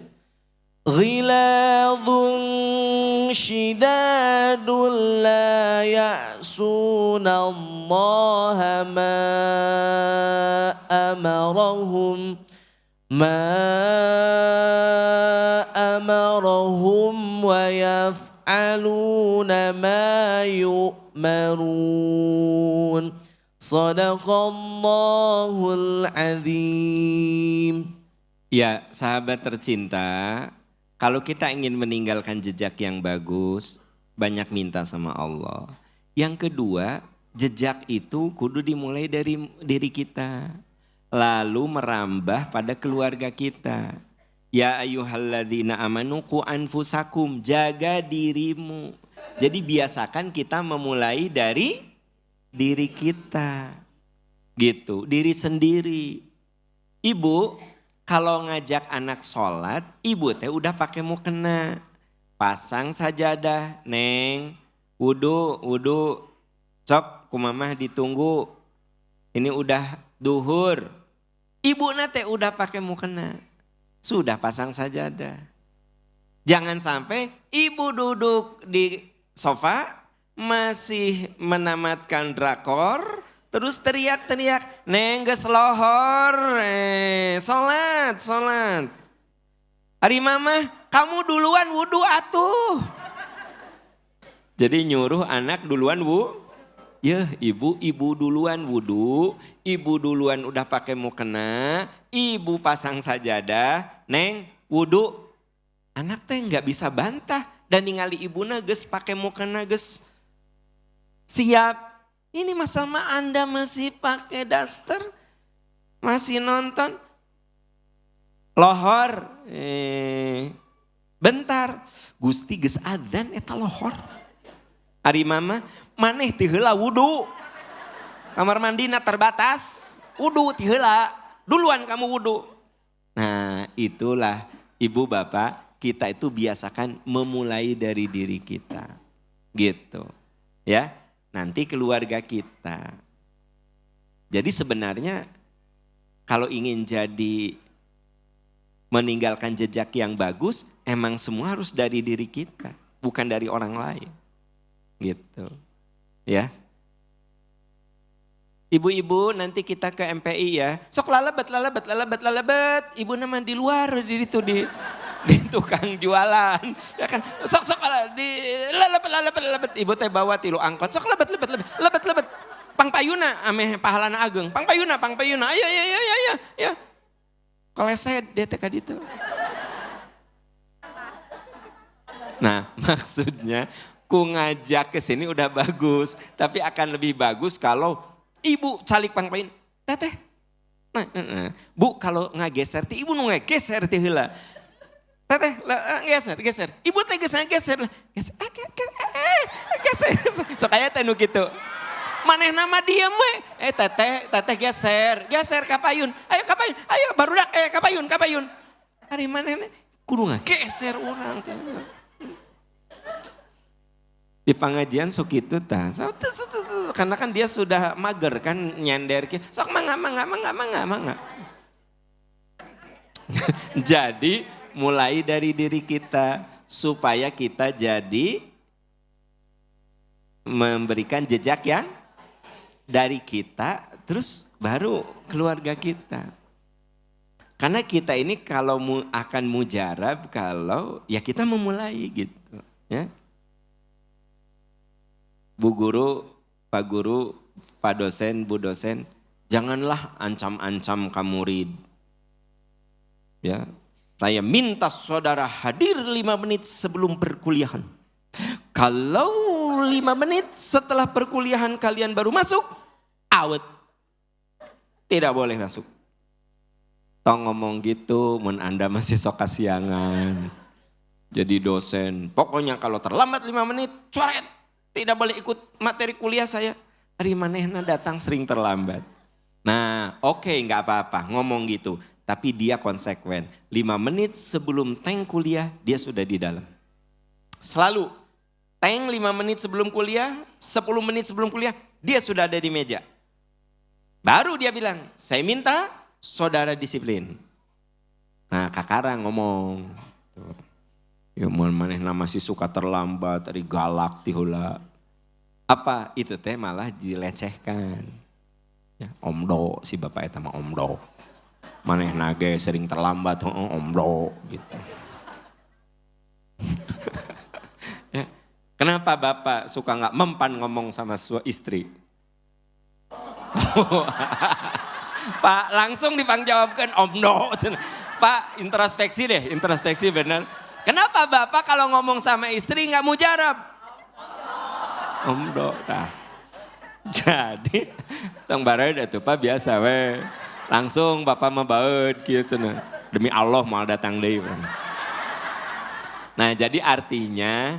la ya'suna Allah amarahum wa yaf'aluna ma yu'marun. Sadaqallahul azim. Ya, sahabat tercinta, kalau kita ingin meninggalkan jejak yang bagus, banyak minta sama Allah. Yang kedua, jejak itu kudu dimulai dari diri kita, lalu merambah pada keluarga kita. Ya ayyuhalladzina amanu qu anfusakum, jaga dirimu. Jadi biasakan kita memulai dari diri kita. Gitu, diri sendiri. Ibu kalau ngajak anak sholat, ibu teh udah pakai mukena. Pasang sajadah, neng, wudu, sok kumamah ditunggu. Ini udah duhur. Ibu nate udah pakai mukena. Sudah pasang sajadah. Jangan sampai ibu duduk di sofa, masih menamatkan drakor, terus teriak-teriak, neng geus lohor, sholat. Ari mama, kamu duluan wudu atuh. Jadi nyuruh anak duluan ya ibu duluan wudu, ibu duluan udah pakai mukena, ibu pasang sajadah, neng wudu. Anak teh nggak bisa bantah dan ningali ibuna geus pakai mukena geus siap. Ini masa mah Anda masih pakai daster, masih nonton lohor. Bentar, Gusti geus adzan eta lohor. Ari mama, maneh ti heula wudu. Kamar mandina terbatas, wudu ti heula. Duluan kamu wudu. Nah, itulah ibu bapak, kita itu biasakan memulai dari diri kita. Gitu. Ya. Nanti keluarga kita. Jadi sebenarnya kalau ingin jadi meninggalkan jejak yang bagus, emang semua harus dari diri kita, bukan dari orang lain. Gitu. Ya. Ibu-ibu nanti kita ke MPI ya. Sok lalebet. Ibu nama di luar di tukang jualan. Ya kan. Sok di lalebet. Ibu teh bawa tilu angkot. Sok lebet. Pang payuna ame pahalana ageng. Pang payuna. Ayo. Ya. Koleset dia teh ka ditu. Nah, maksudnya ku ngajak ke sini udah bagus, tapi akan lebih bagus kalau ibu calik pang payun. Teteh. Nah. Bu kalau ngageser ti ibu nu ngageser ti heula. Teteh geser. Ibu teh geser. Geser. Sok aya teh nu kitu. Maneh nama diem we. Teteh geser ka payun. Ayo ka payun. Ayo barudak ka payun. Hari maneh kudu ngageser urang teh. Di pengajian sok kitu tah. Karena kan dia sudah mager kan nyender kieu. Sok mangga. Jadi mulai dari diri kita supaya kita jadi memberikan jejak yang dari kita, terus baru keluarga kita. Karena kita ini kalau akan mujarab kalau ya kita memulai gitu ya. Bu guru, Pak guru, Pak dosen, Bu dosen, janganlah ancam-ancam kamu murid. Ya, saya minta saudara hadir 5 menit sebelum perkuliahan. Kalau 5 menit setelah perkuliahan kalian baru masuk, out. Tidak boleh masuk. Tong ngomong gitu, mun Anda masih sok kasiangan. Jadi dosen, pokoknya kalau terlambat 5 menit, coret. Tidak boleh ikut materi kuliah saya. Hari manehna datang sering terlambat. Nah oke, gak apa-apa ngomong gitu. Tapi dia konsekuen. 5 menit sebelum tank kuliah, dia sudah di dalam. Selalu. Tank 5 menit sebelum kuliah, 10 menit sebelum kuliah, dia sudah ada di meja. Baru dia bilang, saya minta saudara disiplin. Nah kakarang ngomong. Ya manehna masih suka terlambat, dari galak tihula. Apa itu teh malah dilecehkan. Ya, omdo si bapak eta mah omdo. Manehna ge sering terlambat, omdo gitu. Ya, kenapa bapak suka nggak mempan ngomong sama istri? Pak langsung dipangjawabkan omdo. Pak introspeksi deh, introspeksi benar. Kenapa bapak kalau ngomong sama istri nggak mujarab? Omdo. Nah. Jadi tong bareud atuh Pak biasa we. Langsung bapak mah baeud kieu cenah. Demi Allah mau datang deui. Nah, jadi artinya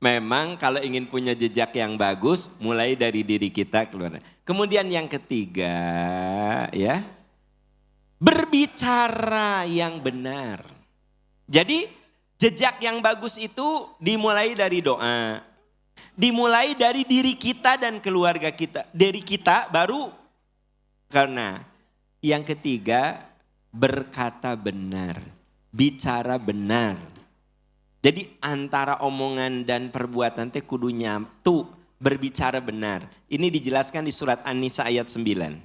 memang kalau ingin punya jejak yang bagus mulai dari diri kita keluar. Kemudian yang ketiga ya, berbicara yang benar. Jadi jejak yang bagus itu dimulai dari doa. Dimulai dari diri kita dan keluarga kita. Dari kita baru karena yang ketiga berkata benar, bicara benar. Jadi antara omongan dan perbuatan teh kudu nyatu, berbicara benar. Ini dijelaskan di surat An-Nisa ayat 9.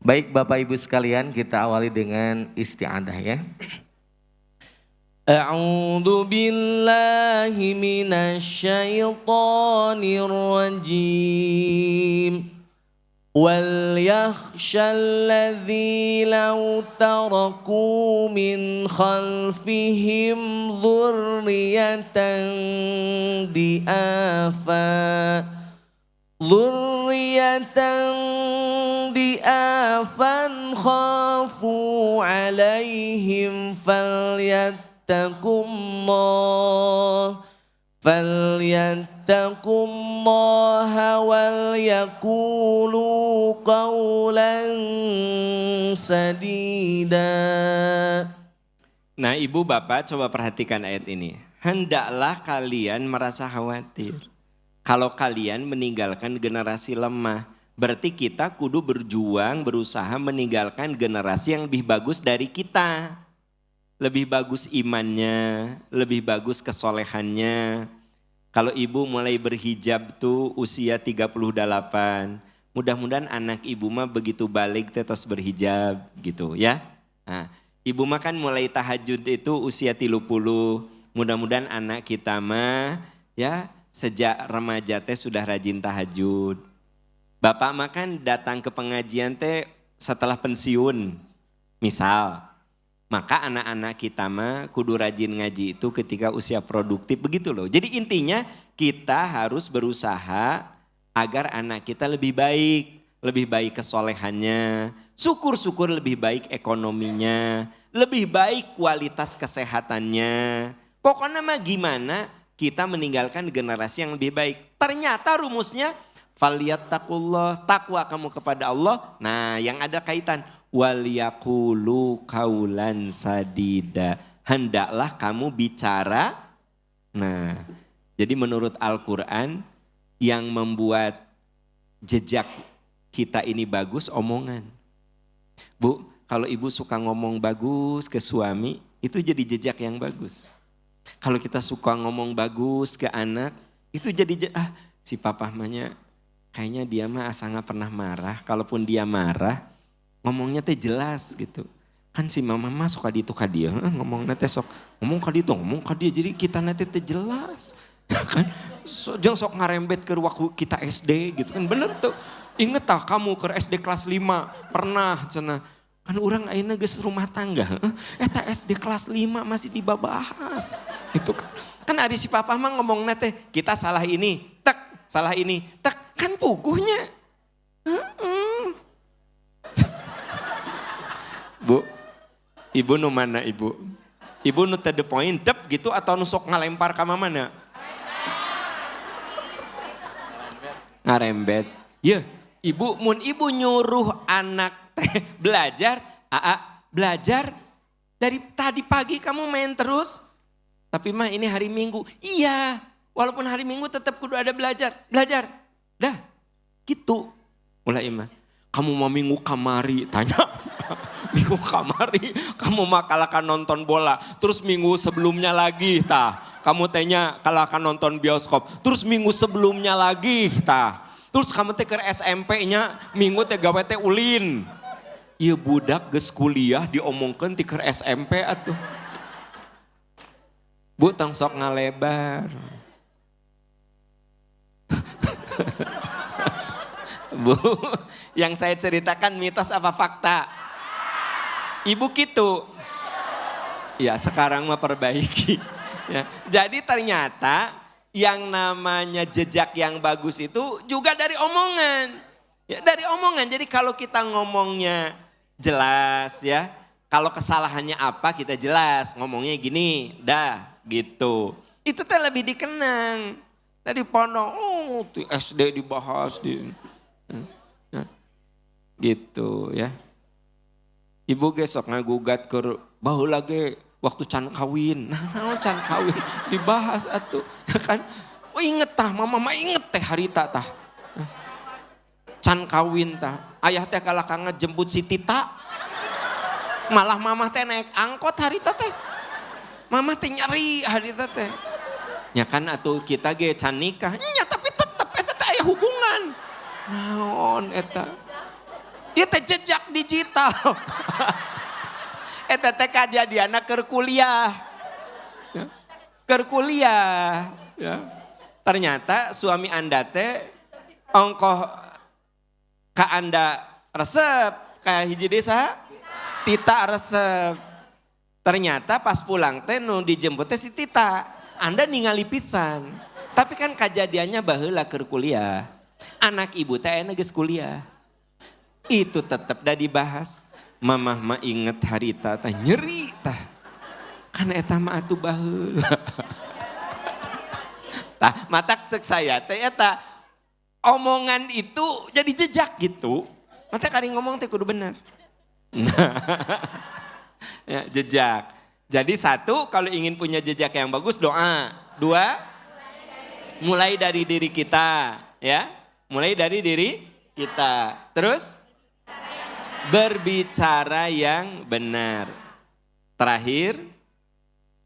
Baik Bapak Ibu sekalian, kita awali dengan isti'adah ya. A'udzu billahi minasy syaithanir rajim. وَلْيَخْشَى الَّذِي لَوْ تَرَكُوا مِنْ خَلْفِهِمْ ذُرِّيَّةً ضِعَافًا خَافُوا عَلَيْهِمْ فَلْيَتَّقُوا اللَّهَ وَلْيَقُولُوا قَوْلًا سَدِيدًا. Nah ibu bapak coba perhatikan ayat ini. Hendaklah kalian merasa khawatir. Kalau kalian meninggalkan generasi lemah. Berarti kita kudu berjuang, berusaha meninggalkan generasi yang lebih bagus dari kita. Lebih bagus imannya, lebih bagus kesolehannya. Kalau ibu mulai berhijab tuh usia 38, mudah-mudahan anak ibu mah begitu balik terus berhijab gitu ya. Nah, ibu mah kan mulai tahajud itu usia 30, mudah-mudahan anak kita mah ya sejak remaja teh sudah rajin tahajud. Bapak mah kan datang ke pengajian teh setelah pensiun misal. Maka anak-anak kita mah kudu rajin ngaji itu ketika usia produktif begitu loh. Jadi intinya kita harus berusaha agar anak kita lebih baik kesolehannya, syukur-syukur lebih baik ekonominya, lebih baik kualitas kesehatannya. Pokoknya mah gimana kita meninggalkan generasi yang lebih baik. Ternyata rumusnya falyattaqullah, takwa kamu kepada Allah. Nah, yang ada kaitan waliyaqulu qaulan sadida. Hendaklah kamu bicara. Nah, jadi menurut Al-Quran yang membuat jejak kita ini bagus omongan. Bu, kalau ibu suka ngomong bagus ke suami, itu jadi jejak yang bagus. Kalau kita suka ngomong bagus ke anak, itu jadi si papa mahnya kayaknya dia mah asa nggak pernah marah. Kalaupun dia marah, ngomongnya teh jelas gitu. Kan si mama mah suka ditu ka dia, ngomongnya teh sok ngomong ka dia, ngomong ka dia. Jadi kita nanti teh jelas. Kan jangan sok ngarembet ke waktu kita SD gitu kan, bener tuh. Inget tak kamu ke SD kelas 5 pernah cenah. Kan orang ayeuna geus rumah tangga. Eta SD kelas 5 masih dibahas. Itu kan ada si papa mah ngomongna teh kita salah ini, tek, salah ini, tek, kan puguhnya. Bu, ibu nu mana ibu? Ibu nu to the point dep gitu atau nu sok ngalempar ka mana? Ngarembet. Ya, ibu mun ibu nyuruh anak teh belajar, belajar dari tadi pagi kamu main terus. Tapi mah ini hari Minggu. Iya, walaupun hari Minggu tetap kudu ada belajar. Belajar. Dah, gitu. Mulai mah. Kamu mau Minggu kamari, tanya. Minggu kamari, kamu mah kalakan nonton bola. Terus minggu sebelumnya lagi, tah. Kamu tanya kalakan nonton bioskop. Terus minggu sebelumnya lagi, tah. Terus kamu teh ke SMP-nya, minggu teh gawe teh ulin. Iya budak geus kuliah diomongkeun ti keur SMP atuh. Bu tong sok ngalebar. Bu, yang saya ceritakan mitos apa fakta? Ibu gitu. Ya sekarang mah perbaiki. Ya. Jadi ternyata yang namanya jejak yang bagus itu juga dari omongan. Ya, dari omongan. Jadi kalau kita ngomongnya jelas ya. Kalau kesalahannya apa kita jelas. Ngomongnya gini, dah gitu. Itu tuh lebih dikenang. Dari pondok, SD dibahas. Gitu ya. Ibu gesok ngagugat ke baheula ge waktu can kawin. Nah, can kawin dibahas atuh kan. Oh inget tah, mama inget teh harita tah. Can kawin tah. Ayah teh kalah ngejemput si Tita. Malah mama teh naik angkot harita teh. Mama teh nyari harita teh. Ya kan atuh kita ge can nikah. Nya tapi tetep eta teh aya hubungan. Naon eta? Ieu teh jejak digital. Eta teh kajadianna keur kuliah. Ya. Keur kuliah, ya. Ternyata suami Anda teh ongkoh ka Anda resep ka hiji desa Tita resep. Ternyata pas pulang teh nu dijemput teh si Tita. Anda ningali pisan. Tapi kan kejadiannya baheula keur kuliah. Anak ibu teh aya geus kuliah. Itu tetap dah dibahas. Mamah mah inget harita teh nyeri tah. Kan eta mah atuh baheula. Tah matak cek saya teh eta omongan itu jadi jejak gitu. Mata kali ngomong teh kudu bener. Ya, jejak. Jadi satu kalau ingin punya jejak yang bagus doa. Dua mulai dari diri kita ya. Mulai dari diri kita. Terus berbicara yang benar. Terakhir,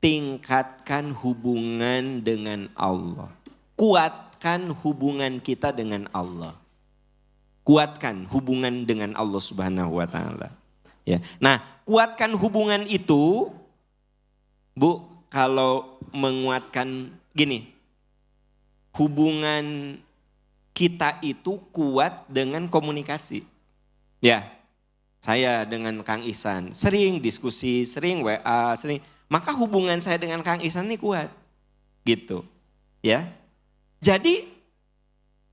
tingkatkan hubungan dengan Allah. Kuatkan hubungan kita dengan Allah. Kuatkan hubungan dengan Allah Subhanahu wa taala. Ya. Nah, kuatkan hubungan itu Bu, kalau menguatkan gini. Hubungan kita itu kuat dengan komunikasi. Ya. Saya dengan Kang Ihsan sering diskusi, sering WA, sering. Maka hubungan saya dengan Kang Ihsan ini kuat. Gitu. Ya. Jadi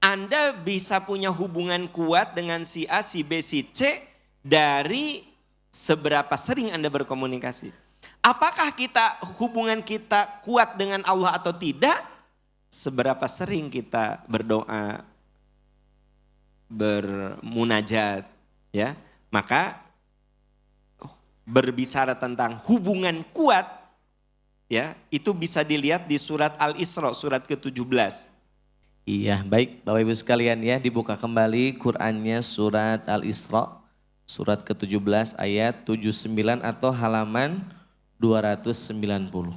Anda bisa punya hubungan kuat dengan si A, si B, si C dari seberapa sering Anda berkomunikasi. Apakah hubungan kita kuat dengan Allah atau tidak? Seberapa sering kita berdoa, bermunajat, ya. Maka berbicara tentang hubungan kuat, ya, itu bisa dilihat di surat Al-Isra, surat ke-17. Iya, baik Bapak Ibu sekalian ya, dibuka kembali Qur'annya surat Al-Isra, surat ke-17 ayat 79 atau halaman 290.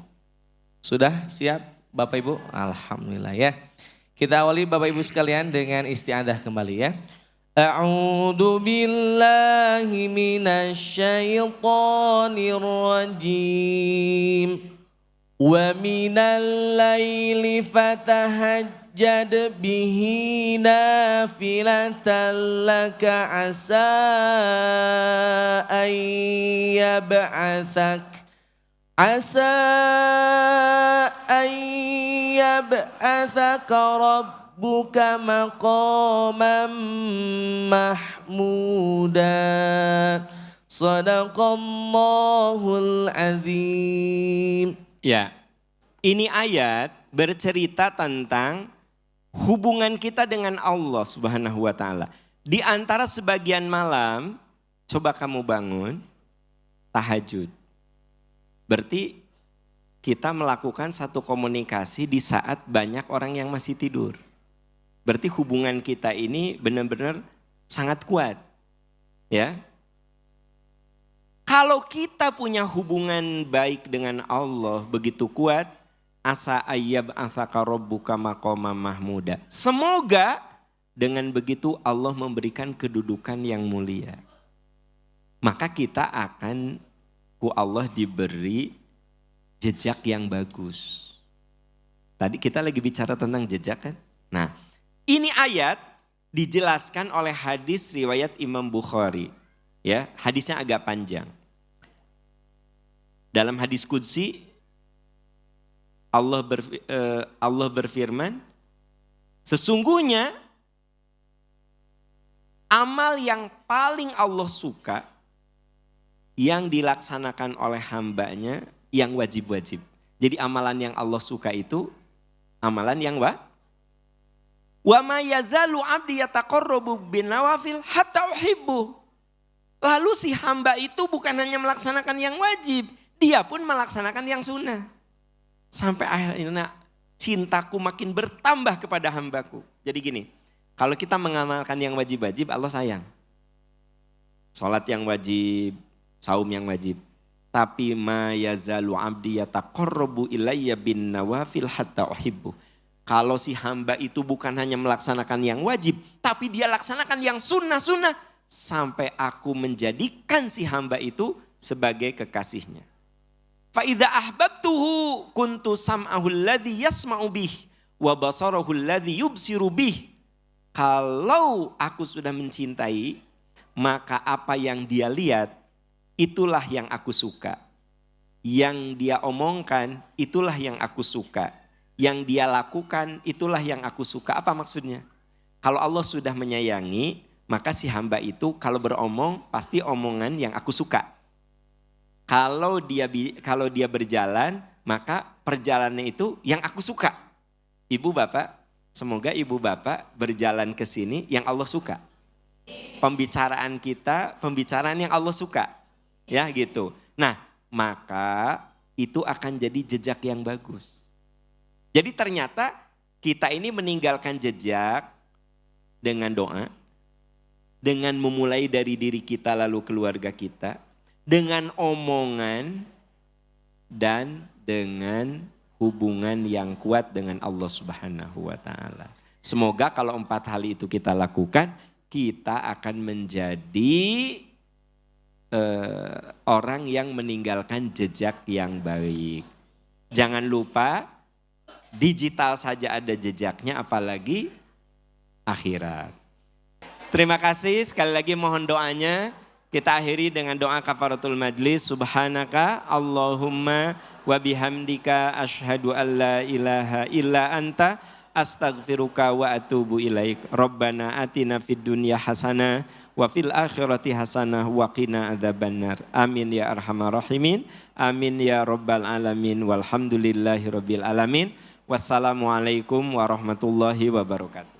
Sudah siap Bapak Ibu? Alhamdulillah ya. Kita awali Bapak Ibu sekalian dengan isti'adzah kembali ya. A'udzu billahi minasyaitonir rajim. Wa minal laili fatahajjad bihi nafilatan laka asa an yab'atsak rabbuka maqaman mahmuda. Sadaqallahul azim. Ya, ini ayat bercerita tentang hubungan kita dengan Allah Subhanahu wa Ta'ala. Di antara sebagian malam, coba kamu bangun tahajud. Berarti kita melakukan satu komunikasi di saat banyak orang yang masih tidur. Berarti hubungan kita ini benar-benar sangat kuat. Ya. Kalau kita punya hubungan baik dengan Allah begitu kuat, asa ayyab ansaka rabbuka maqama mahmuda. Semoga dengan begitu Allah memberikan kedudukan yang mulia. Maka kita akan Allah diberi jejak yang bagus. Tadi kita lagi bicara tentang jejak kan? Nah, ini ayat dijelaskan oleh hadis riwayat Imam Bukhari. Ya, hadisnya agak panjang. Dalam hadis qudsi Allah berfirman, sesungguhnya amal yang paling Allah suka yang dilaksanakan oleh hambanya yang wajib-wajib. Jadi amalan yang Allah suka itu amalan yang wa ma yazalu abdi yataqarrabu bin nawafil hatta uhibbu. Lalu si hamba itu bukan hanya melaksanakan yang wajib, dia pun melaksanakan yang sunnah. Sampai akhirnya cintaku makin bertambah kepada hambaku. Jadi gini, kalau kita mengamalkan yang wajib-wajib Allah sayang. Sholat yang wajib, saum yang wajib. Tapi ma yazalu abdi yataqarrabu ilayya bin nawafil hatta uhibbu. Kalau si hamba itu bukan hanya melaksanakan yang wajib, tapi dia laksanakan yang sunnah-sunnah. Sampai aku menjadikan si hamba itu sebagai kekasihnya. Fa idza ahbabtuhu kuntu sam'ahu alladhi yasma'u bih wa basarahu alladhi yubsiru bih. Kalau aku sudah mencintai, maka apa yang dia lihat itulah yang aku suka. Yang dia omongkan itulah yang aku suka. Yang dia lakukan itulah yang aku suka. Apa maksudnya? Kalau Allah sudah menyayangi, maka si hamba itu kalau beromong pasti omongan yang aku suka. Kalau dia berjalan, maka perjalanannya itu yang aku suka. Ibu bapak, semoga ibu bapak berjalan ke sini yang Allah suka. Pembicaraan kita, pembicaraan yang Allah suka. Ya gitu. Nah, maka itu akan jadi jejak yang bagus. Jadi ternyata kita ini meninggalkan jejak dengan doa, dengan memulai dari diri kita lalu keluarga kita, dengan omongan dan dengan hubungan yang kuat dengan Allah Subhanahu wa Ta'ala. Semoga kalau 4 hal itu kita lakukan, kita akan menjadi orang yang meninggalkan jejak yang baik. Jangan lupa digital saja ada jejaknya, apalagi akhirat. Terima kasih, sekali lagi mohon doanya. Kita akhiri dengan doa kafaratul majlis. Subhanaka Allahumma wa bihamdika asyhadu an la ilaha illa anta astaghfiruka wa atubu ilaik. Rabbana atina fid dunya hasanah wa fil akhirati hasanah wa qina adzabannar. Amin ya arhamar rahimin. Amin ya rabbal alamin. Walhamdulillahi rabbil alamin. Wassalamualaikum warahmatullahi wabarakatuh.